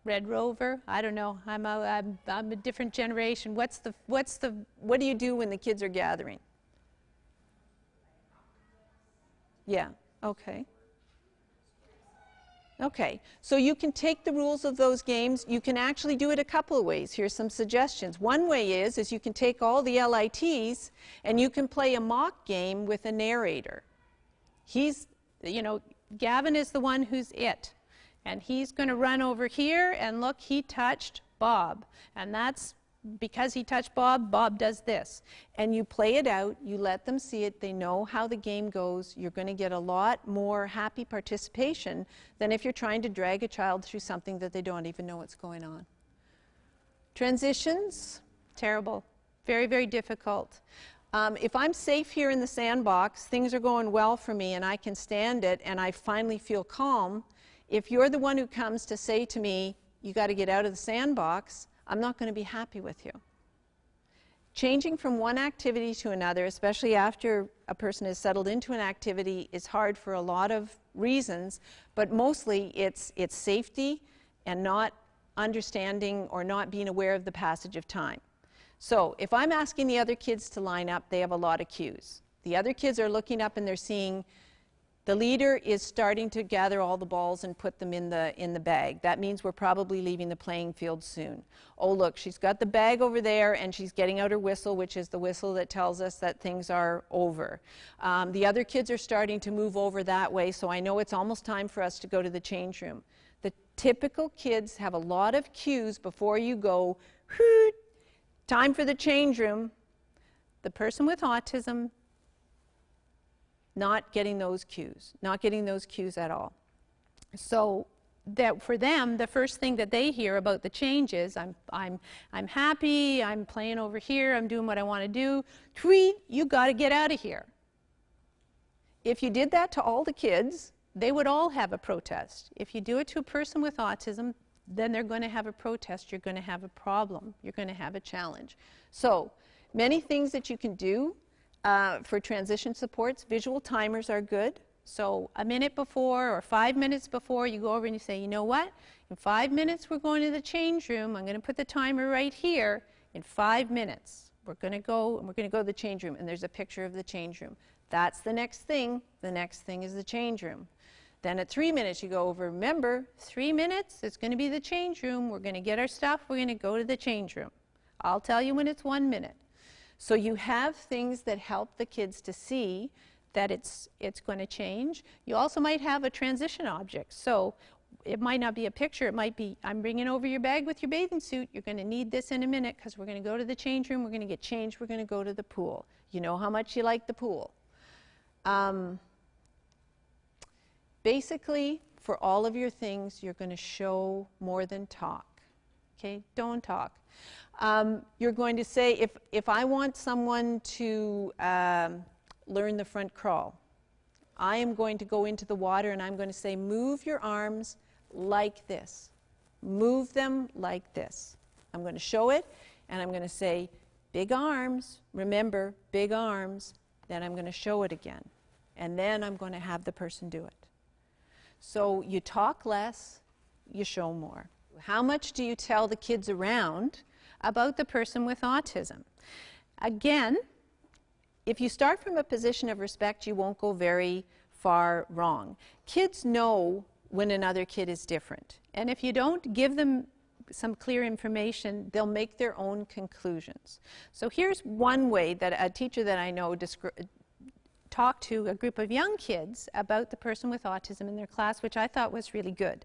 Red Rover? I don't know. I'm a different generation. What do you do when the kids are gathering? Yeah. Okay. Okay, so you can take the rules of those games. You can actually do it a couple of ways. Here's some suggestions. One way is you can take all the LITs and you can play a mock game with a narrator. He's, you know, Gavin is the one who's it. And he's going to run over here and look, he touched Bob. And that's because he touched Bob, Bob does this. And you play it out, you let them see it, they know how the game goes. You're going to get a lot more happy participation than if you're trying to drag a child through something that they don't even know what's going on. Transitions, terrible, very, very difficult. If I'm safe here in the sandbox, things are going well for me and I can stand it and I finally feel calm, if you're the one who comes to say to me, you got to get out of the sandbox, I'm not going to be happy with you. Changing from one activity to another, especially after a person is settled into an activity, is hard for a lot of reasons, but mostly it's safety and not understanding or not being aware of the passage of time. So if I'm asking the other kids to line up, they have a lot of cues. The other kids are looking up and they're seeing the leader is starting to gather all the balls and put them in the bag. That means we're probably leaving the playing field soon. Oh, look, she's got the bag over there and she's getting out her whistle, which is the whistle that tells us that things are over. The other kids are starting to move over that way, so I know it's almost time for us to go to the change room. The typical kids have a lot of cues before you go, time for the change room. The person with autism, not getting those cues at all. So that for them, the first thing that they hear about the change is, I'm happy, I'm playing over here, I'm doing what I want to do. Tweet, you got to get out of here. If you did that to all the kids, they would all have a protest. If you do it to a person with autism, then they're going to have a protest, you're going to have a problem, you're going to have a challenge. So many things that you can do for transition supports. Visual timers are good. So a minute before or 5 minutes before, you go over and you say, you know what? In 5 minutes, we're going to the change room. I'm going to put the timer right here. In 5 minutes, we're going to go, and we're going to go to the change room. And there's a picture of the change room. That's the next thing. The next thing is the change room. Then at 3 minutes, you go over, remember, 3 minutes, it's going to be the change room. We're going to get our stuff. We're going to go to the change room. I'll tell you when it's 1 minute. So you have things that help the kids to see that it's going to change. You also might have a transition object. So it might not be a picture. It might be, I'm bringing over your bag with your bathing suit. You're going to need this in a minute because we're going to go to the change room. We're going to get changed. We're going to go to the pool. You know how much you like the pool. Basically, for all of your things, you're going to show more than talk. Okay? Don't talk. You're going to say, if I want someone to learn the front crawl, I am going to go into the water and I'm going to say, move your arms like this. Move them like this. I'm going to show it and I'm going to say, big arms, remember, big arms. Then I'm going to show it again. And then I'm going to have the person do it. So you talk less, you show more. How much do you tell the kids around about the person with autism? Again, if you start from a position of respect, you won't go very far wrong. Kids know when another kid is different. And if you don't give them some clear information, they'll make their own conclusions. So here's one way that a teacher that I know talked to a group of young kids about the person with autism in their class, which I thought was really good.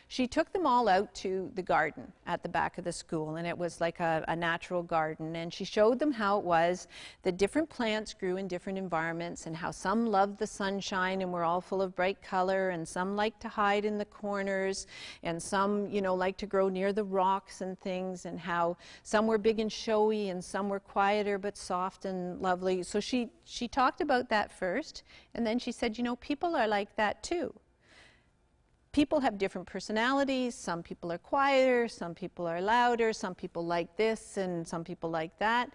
She took them all out to the garden at the back of the school, and it was like a natural garden, and she showed them how it was that different plants grew in different environments, and how some loved the sunshine and were all full of bright color, and some liked to hide in the corners, and some, you know, liked to grow near the rocks and things, and how some were big and showy and some were quieter but soft and lovely. So she talked about that first, and then she said, you know, people are like that too. People have different personalities. Some people are quieter, some people are louder, some people like this and some people like that.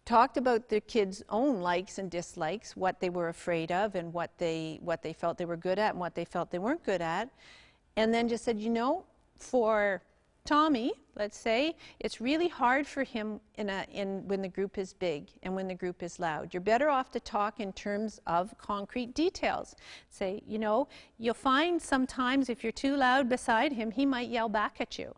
Talked about the kids' own likes and dislikes, what they were afraid of and what they felt they were good at and what they felt they weren't good at. And then just said, you know, for Tommy, let's say, it's really hard for him when the group is big and when the group is loud. You're better off to talk in terms of concrete details. Say, you know, you'll find sometimes if you're too loud beside him, he might yell back at you.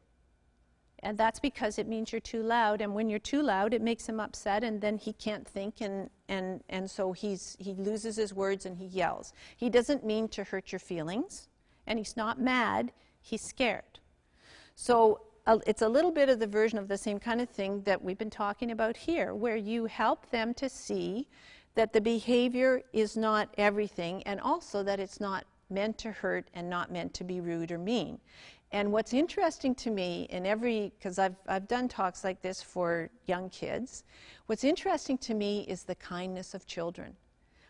And that's because it means you're too loud, and when you're too loud, it makes him upset, and then he can't think, and so he loses his words and he yells. He doesn't mean to hurt your feelings, and he's not mad, he's scared. So it's a little bit of the version of the same kind of thing that we've been talking about here, where you help them to see that the behavior is not everything, and also that it's not meant to hurt and not meant to be rude or mean. And what's interesting to me because I've done talks like this for young kids, what's interesting to me is the kindness of children.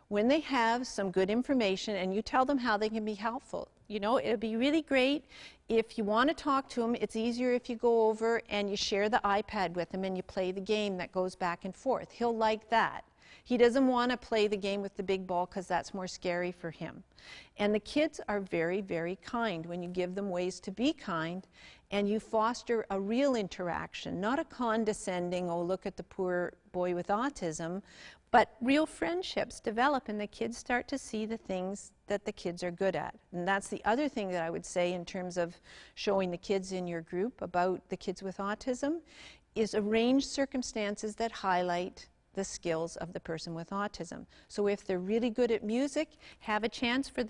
When they have some good information and you tell them how they can be helpful. You know, it would be really great if you want to talk to them. It's easier if you go over and you share the iPad with him and you play the game that goes back and forth. He'll like that. He doesn't want to play the game with the big ball because that's more scary for him. And the kids are very, very kind when you give them ways to be kind and you foster a real interaction, not a condescending, oh, look at the poor boy with autism, but real friendships develop and the kids start to see the things that the kids are good at. And that's the other thing that I would say in terms of showing the kids in your group about the kids with autism is arrange circumstances that highlight the skills of the person with autism. So if they're really good at music, have a chance for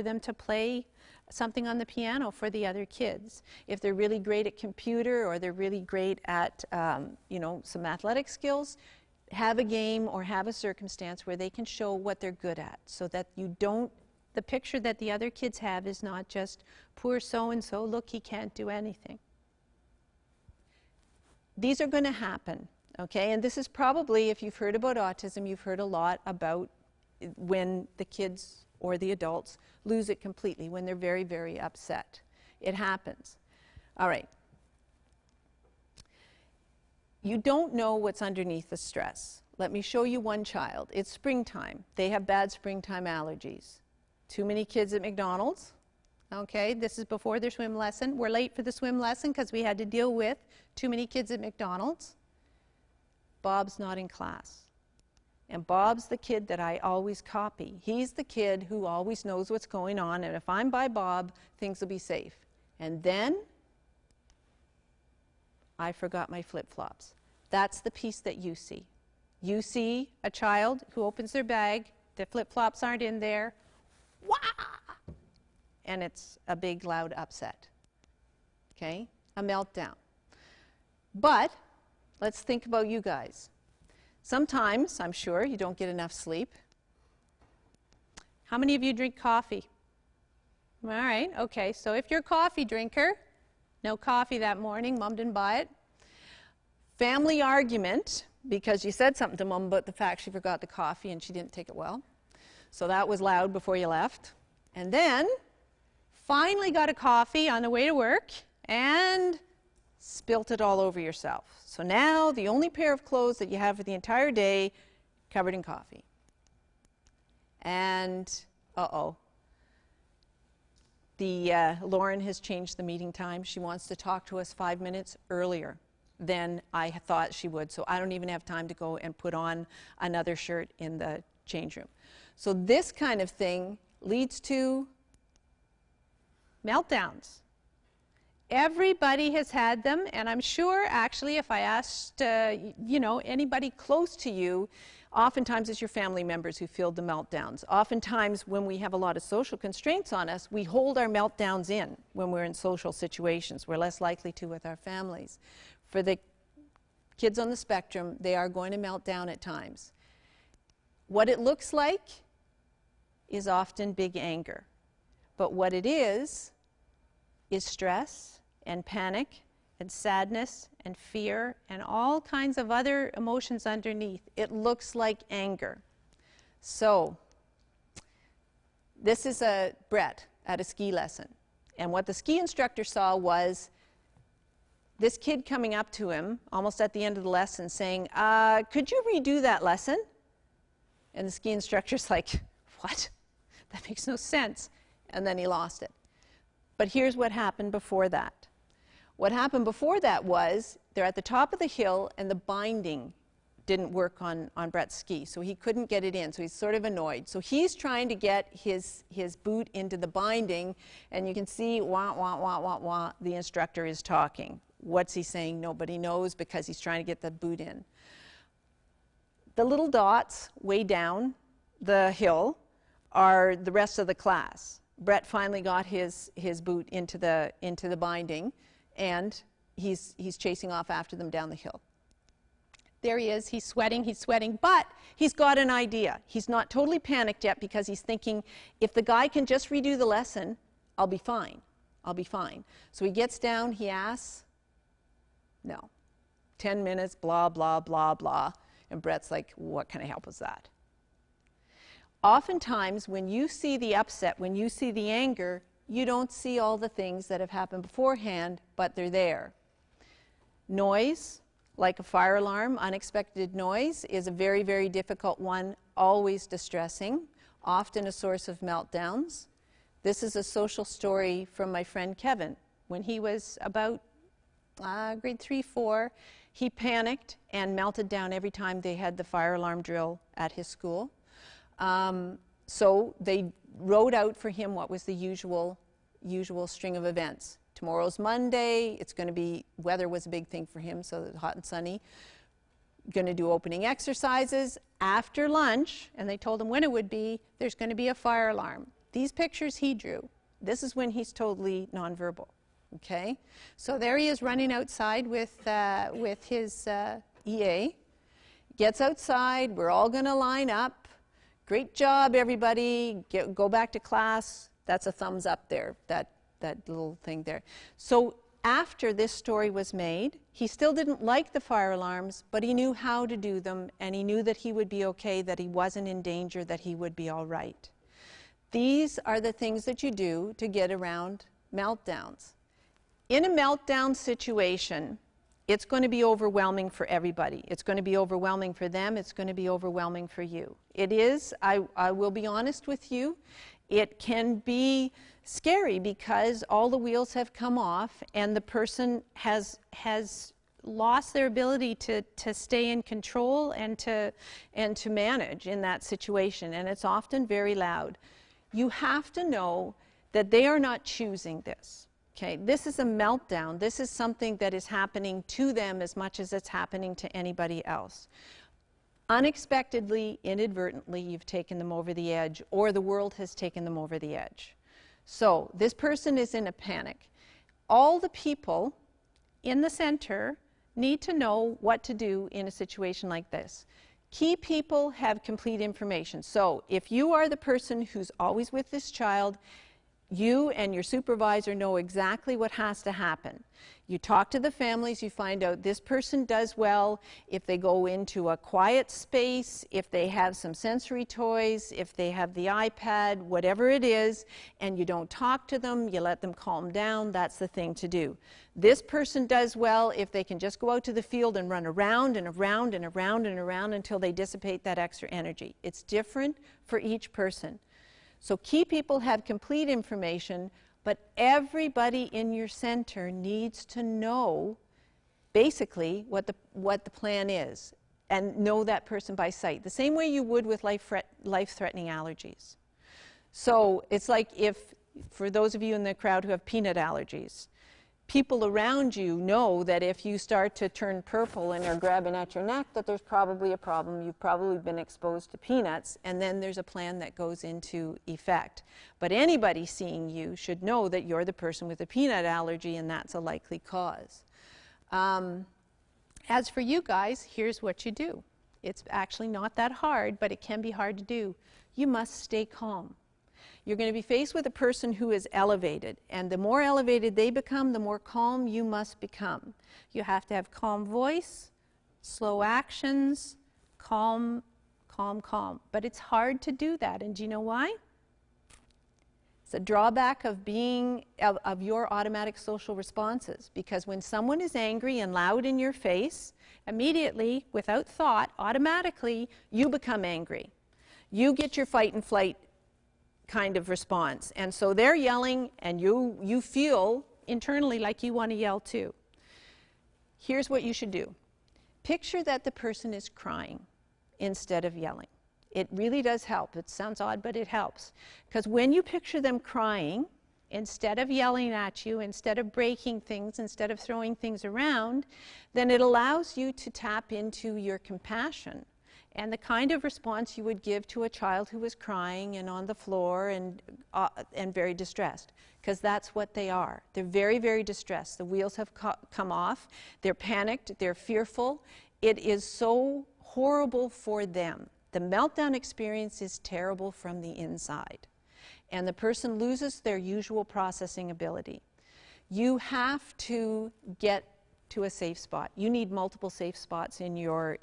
them to play something on the piano for the other kids. If they're really great at computer or they're really great at you know, some athletic skills, have a game or have a circumstance where they can show what they're good at, so that you don't, the picture that the other kids have is not just poor so-and-so, look, he can't do anything. These are going to happen, okay? And this is probably, if you've heard about autism, you've heard a lot about when the kids or the adults lose it completely, when they're very, very upset. It happens. All right. You don't know what's underneath the stress. Let me show you one child. It's springtime. They have bad springtime allergies. Too many kids at McDonald's. Okay, this is before their swim lesson. We're late for the swim lesson because we had to deal with too many kids at McDonald's. Bob's not in class. And Bob's the kid that I always copy. He's the kid who always knows what's going on, and if I'm by Bob, things will be safe. And then I forgot my flip-flops. That's the piece that you see. You see a child who opens their bag, the flip-flops aren't in there, wah! And it's a big, loud upset. Okay? A meltdown. But let's think about you guys. Sometimes, I'm sure, you don't get enough sleep. How many of you drink coffee? All right, okay, so if you're a coffee drinker, no coffee that morning, Mom didn't buy it. Family argument, because you said something to Mom about the fact she forgot the coffee and she didn't take it well. So that was loud before you left. And then, finally got a coffee on the way to work and spilt it all over yourself. So now the only pair of clothes that you have for the entire day covered in coffee. And, uh-oh. Lauren has changed the meeting time. She wants to talk to us 5 minutes earlier. than I thought she would, so I don't even have time to go and put on another shirt in the change room. So this kind of thing leads to meltdowns. Everybody has had them, and I'm sure actually if I asked you know, anybody close to you, oftentimes it's your family members who feel the meltdowns. Oftentimes when we have a lot of social constraints on us, we hold our meltdowns in when we're in social situations. We're less likely to with our families. For the kids on the spectrum, they are going to melt down at times. What it looks like is often big anger. But what it is stress and panic and sadness and fear and all kinds of other emotions underneath. It looks like anger. So this is Brett at a ski lesson. And what the ski instructor saw was this kid coming up to him almost at the end of the lesson saying, could you redo that lesson? And the ski instructor's like, what? That makes no sense. And then he lost it. But here's what happened before that. What happened before that was they're at the top of the hill and the binding didn't work on Brett's ski, so he couldn't get it in, so he's sort of annoyed. So he's trying to get his boot into the binding, and you can see, wah, wah, wah, wah, wah, the instructor is talking. What's he saying? Nobody knows, because he's trying to get the boot in. The little dots way down the hill are the rest of the class. Brett finally got his boot into the binding, and he's chasing off after them down the hill. There he is, he's sweating, but he's got an idea. He's not totally panicked yet, because he's thinking, if the guy can just redo the lesson, I'll be fine. I'll be fine. So he gets down, he asks, no. 10 minutes, blah, blah, blah, blah. And Brett's like, what kind of help was that? Oftentimes, when you see the upset, when you see the anger, you don't see all the things that have happened beforehand, but they're there. Noise, like a fire alarm, unexpected noise, is a very, very difficult one, always distressing, often a source of meltdowns. This is a social story from my friend Kevin. When he was about grade 3, 4, he panicked and melted down every time they had the fire alarm drill at his school. So they wrote out for him what was the usual string of events. Tomorrow's Monday, it's going to be, weather was a big thing for him, so hot and sunny. Going to do opening exercises. After lunch, and they told him when it would be, there's going to be a fire alarm. These pictures he drew. This is when he's totally nonverbal. Okay? So there he is running outside with his EA. Gets outside, we're all going to line up. Great job, everybody. Go back to class. That's a thumbs up there, that little thing there. So after this story was made, he still didn't like the fire alarms, but he knew how to do them, and he knew that he would be okay, that he wasn't in danger, that he would be all right. These are the things that you do to get around meltdowns. In a meltdown situation, it's going to be overwhelming for everybody. It's going to be overwhelming for them. It's going to be overwhelming for you. It is, I will be honest with you, it can be scary because all the wheels have come off and the person has lost their ability to stay in control and to manage in that situation, and it's often very loud. You have to know that they are not choosing this. Okay, this is a meltdown. This is something that is happening to them as much as it's happening to anybody else. Unexpectedly, inadvertently, you've taken them over the edge, or the world has taken them over the edge. So this person is in a panic. All the people in the center need to know what to do in a situation like this. Key people have complete information. So if you are the person who's always with this child, you and your supervisor know exactly what has to happen. You talk to the families, you find out this person does well if they go into a quiet space, if they have some sensory toys, if they have the iPad, whatever it is, and you don't talk to them, you let them calm down, that's the thing to do. This person does well if they can just go out to the field and run around and around and around and around until they dissipate that extra energy. It's different for each person. So key people have complete information, but everybody in your center needs to know basically what the plan is and know that person by sight, the same way you would with life-threatening allergies. So it's like if, for those of you in the crowd who have peanut allergies, people around you know that if you start to turn purple and are grabbing at your neck, that there's probably a problem. You've probably been exposed to peanuts, and then there's a plan that goes into effect. But anybody seeing you should know that you're the person with a peanut allergy, and that's a likely cause. As for you guys, here's what you do. It's actually not that hard, but it can be hard to do. You must stay calm. You're going to be faced with a person who is elevated, and the more elevated they become, the more calm you must become. You have to have calm voice, slow actions, calm, calm, calm. But it's hard to do that, and do you know why? It's a drawback of your automatic social responses, because when someone is angry and loud in your face, immediately, without thought, automatically, you become angry. You get your fight and flight kind of response. And so they're yelling, and you feel internally like you want to yell too. Here's what you should do. Picture that the person is crying instead of yelling. It really does help. It sounds odd, but it helps. Because when you picture them crying, instead of yelling at you, instead of breaking things, instead of throwing things around, then it allows you to tap into your compassion and the kind of response you would give to a child who was crying and on the floor and very distressed, because that's what they are. They're very, very distressed. The wheels have come off. They're panicked. They're fearful. It is so horrible for them. The meltdown experience is terrible from the inside, and the person loses their usual processing ability. You have to get to a safe spot. You need multiple safe spots in your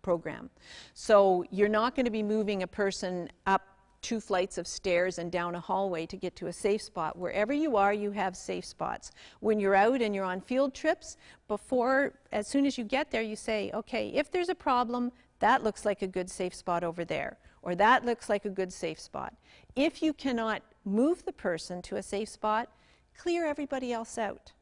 program. So you're not going to be moving a person up 2 flights of stairs and down a hallway to get to a safe spot. Wherever you are, you have safe spots. When you're out and you're on field trips, as soon as you get there, you say, okay, if there's a problem, that looks like a good safe spot over there, or that looks like a good safe spot. If you cannot move the person to a safe spot, clear everybody else out.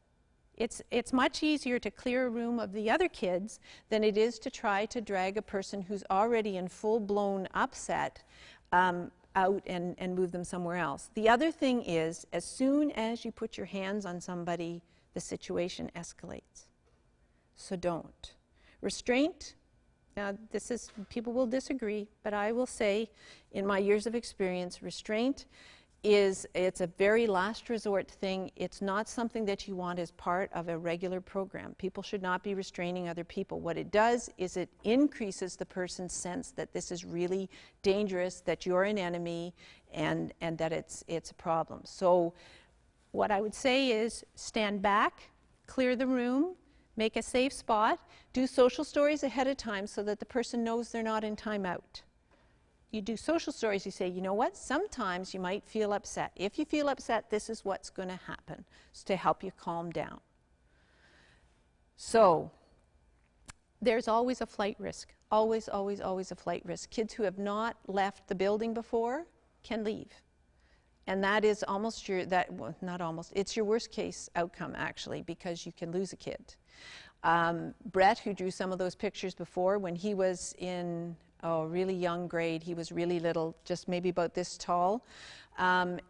It's much easier to clear a room of the other kids than it is to try to drag a person who's already in full-blown upset out and move them somewhere else. The other thing is, as soon as you put your hands on somebody, the situation escalates. So don't. Restraint, now people will disagree, but I will say, in my years of experience, restraint it's a very last resort thing. It's not something that you want as part of a regular program. People should not be restraining other people. What it does is it increases the person's sense that this is really dangerous, that you're an enemy, and that it's a problem. So what I would say is stand back, clear the room, make a safe spot, do social stories ahead of time so that the person knows they're not in timeout. You do social stories, you say, you know what, sometimes you might feel upset. If you feel upset, this is what's going to happen, to help you calm down. So there's always a flight risk. Always, always, always a flight risk. Kids who have not left the building before can leave. And that is almost it's your worst case outcome, actually, because you can lose a kid. Brett, who drew some of those pictures before, when he was in really young grade, he was really little, just maybe about this tall.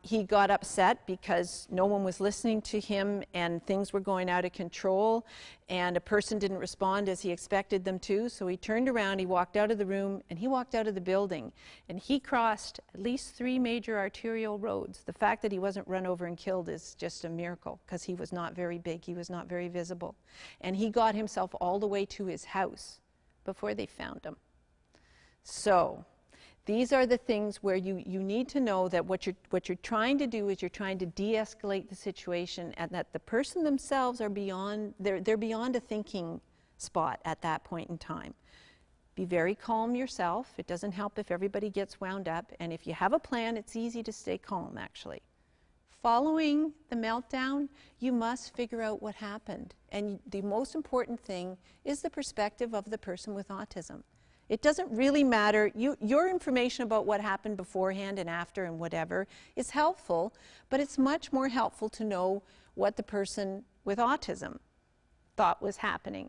He got upset because no one was listening to him and things were going out of control, and a person didn't respond as he expected them to, so he turned around, he walked out of the room, and he walked out of the building, and he crossed at least 3 major arterial roads. The fact that he wasn't run over and killed is just a miracle, because he was not very big, he was not very visible, and he got himself all the way to his house before they found him. So these are the things where you need to know that what you're trying to do is you're trying to de-escalate the situation, and that the person themselves are beyond, they're beyond a thinking spot at that point in time. Be very calm yourself. It doesn't help if everybody gets wound up, and if you have a plan, it's easy to stay calm, actually. Following the meltdown, you must figure out what happened, and the most important thing is the perspective of the person with autism. It doesn't really matter. Your information about what happened beforehand and after and whatever is helpful, but it's much more helpful to know what the person with autism thought was happening.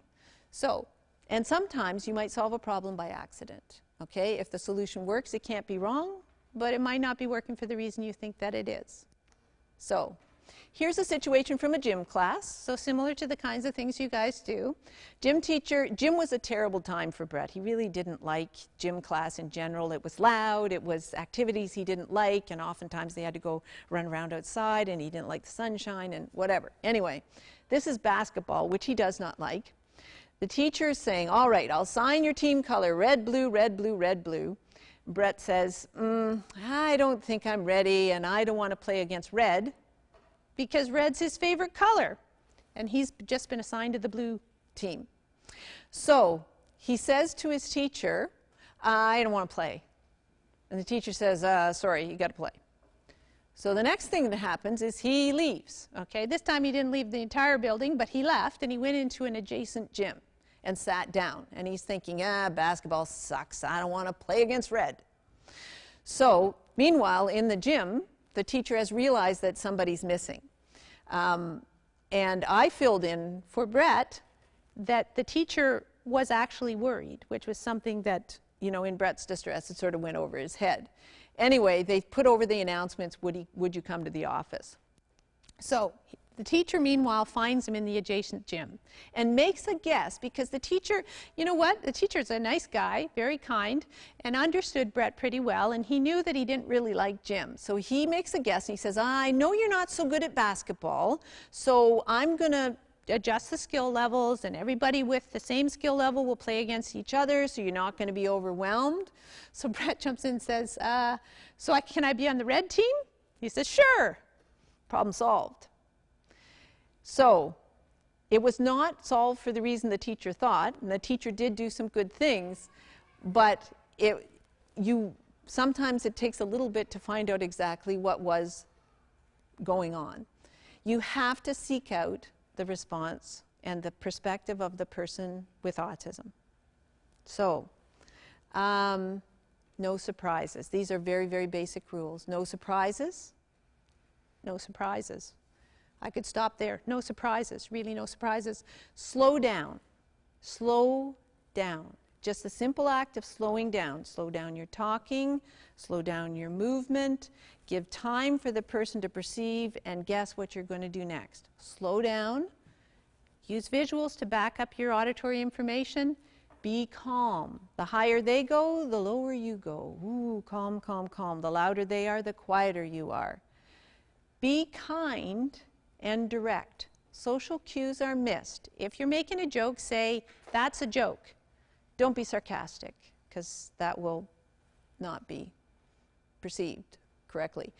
So, and sometimes you might solve a problem by accident. Okay, if the solution works, it can't be wrong, but it might not be working for the reason you think that it is. So, here's a situation from a gym class, so similar to the kinds of things you guys do. Gym was a terrible time for Brett. He really didn't like gym class in general. It was loud, it was activities he didn't like, and oftentimes they had to go run around outside, and he didn't like the sunshine and whatever. Anyway, this is basketball, which he does not like. The teacher is saying, all right, I'll sign your team color, red, blue, red, blue, red, blue. Brett says, I don't think I'm ready, and I don't want to play against red, because red's his favorite color, and he's just been assigned to the blue team. So he says to his teacher, I don't want to play. And the teacher says, sorry, you got to play. So the next thing that happens is he leaves. Okay, this time he didn't leave the entire building, but he left, and he went into an adjacent gym and sat down. And he's thinking, basketball sucks. I don't want to play against red. So meanwhile, in the gym, the teacher has realized that somebody's missing. And I filled in for Brett that the teacher was actually worried, which was something that, you know, in Brett's distress, it sort of went over his head. Anyway, they put over the announcements, would you come to the office? So the teacher, meanwhile, finds him in the adjacent gym and makes a guess, because the teacher, you know what? The teacher's a nice guy, very kind, and understood Brett pretty well, and he knew that he didn't really like gym. So he makes a guess, and he says, I know you're not so good at basketball, so I'm going to adjust the skill levels, and everybody with the same skill level will play against each other, so you're not going to be overwhelmed. So Brett jumps in and says, can I be on the red team? He says, sure. Problem solved. So it was not solved for the reason the teacher thought, and the teacher did do some good things, but sometimes it takes a little bit to find out exactly what was going on. You have to seek out the response and the perspective of the person with autism. So, no surprises. These are very, very basic rules. No surprises. No surprises. I could stop there. No surprises. Really no surprises. Slow down. Slow down. Just the simple act of slowing down. Slow down your talking. Slow down your movement. Give time for the person to perceive and guess what you're going to do next. Slow down. Use visuals to back up your auditory information. Be calm. The higher they go, the lower you go. Ooh, calm, calm, calm. The louder they are, the quieter you are. Be kind and direct. Social cues are missed. If you're making a joke, say, that's a joke. Don't be sarcastic, because that will not be perceived correctly.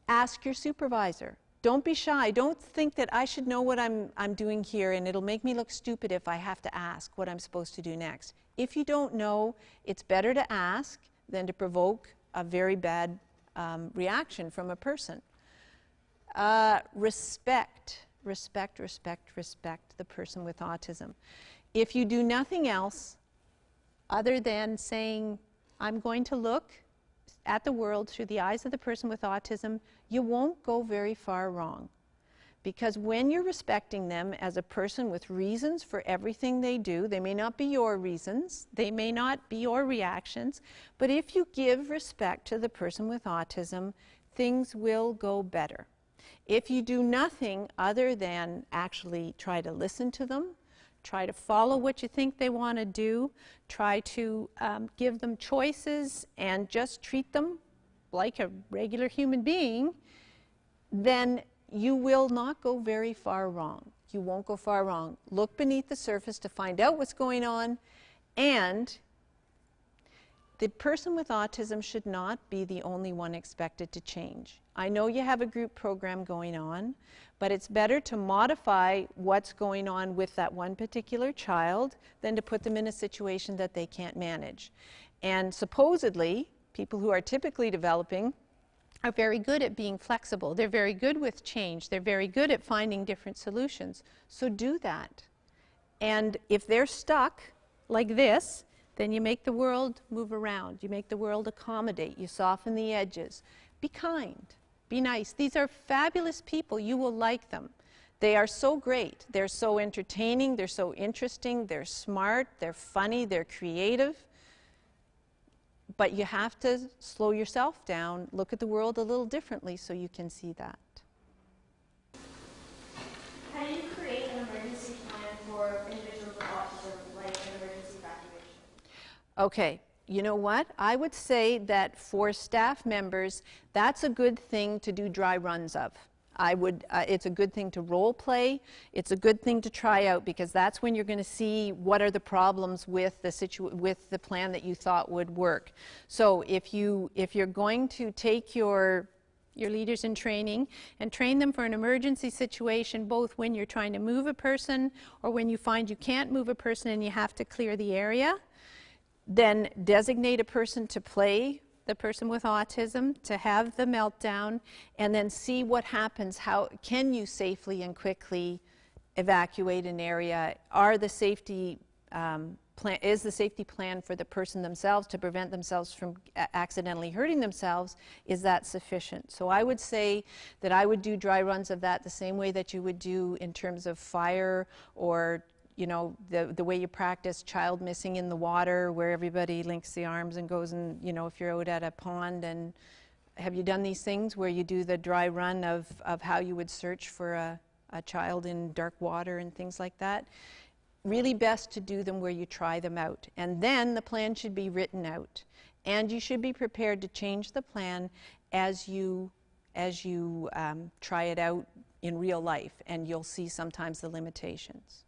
Ask your supervisor. Don't be shy. Don't think that I should know what I'm doing here, and it'll make me look stupid if I have to ask what I'm supposed to do next. If you don't know, it's better to ask than to provoke a very bad reaction from a person. Respect the person with autism. If you do nothing else other than saying, I'm going to look at the world through the eyes of the person with autism, you won't go very far wrong. Because when you're respecting them as a person with reasons for everything they do, they may not be your reasons, they may not be your reactions, but if you give respect to the person with autism, things will go better. If you do nothing other than actually try to listen to them, try to follow what you think they want to do, try to give them choices and just treat them like a regular human being, then you will not go very far wrong. You won't go far wrong. Look beneath the surface to find out what's going on, and the person with autism should not be the only one expected to change. I know you have a group program going on, but it's better to modify what's going on with that one particular child than to put them in a situation that they can't manage. And supposedly, people who are typically developing are very good at being flexible. They're very good with change. They're very good at finding different solutions. So do that. And if they're stuck like this, then you make the world move around. You make the world accommodate. You soften the edges. Be kind. Be nice. These are fabulous people. You will like them. They are so great. They're so entertaining, they're so interesting, they're smart, they're funny, they're creative. But you have to slow yourself down, look at the world a little differently so you can see that. How do you create an emergency plan for individuals with autism, like an emergency evacuation? Okay, you know what? I would say that for staff members, that's a good thing to do dry runs of. It's a good thing to role play. It's a good thing to try out, because that's when you're going to see what are the problems with the plan that you thought would work. So if you're going to take your leaders in training and train them for an emergency situation, both when you're trying to move a person or when you find you can't move a person and you have to clear the area, then designate a person to play the person with autism, to have the meltdown, and then see what happens. How can you safely and quickly evacuate an area? Is the safety plan for the person themselves to prevent themselves from accidentally hurting themselves, is that sufficient? So I would say that I would do dry runs of that the same way that you would do in terms of fire, or the way you practice child missing in the water, where everybody links the arms and goes, and if you're out at a pond. And have you done these things where you do the dry run of how you would search for a child in dark water and things like that? Really best to do them where you try them out, and then the plan should be written out, and you should be prepared to change the plan as you try it out in real life, and you'll see sometimes the limitations.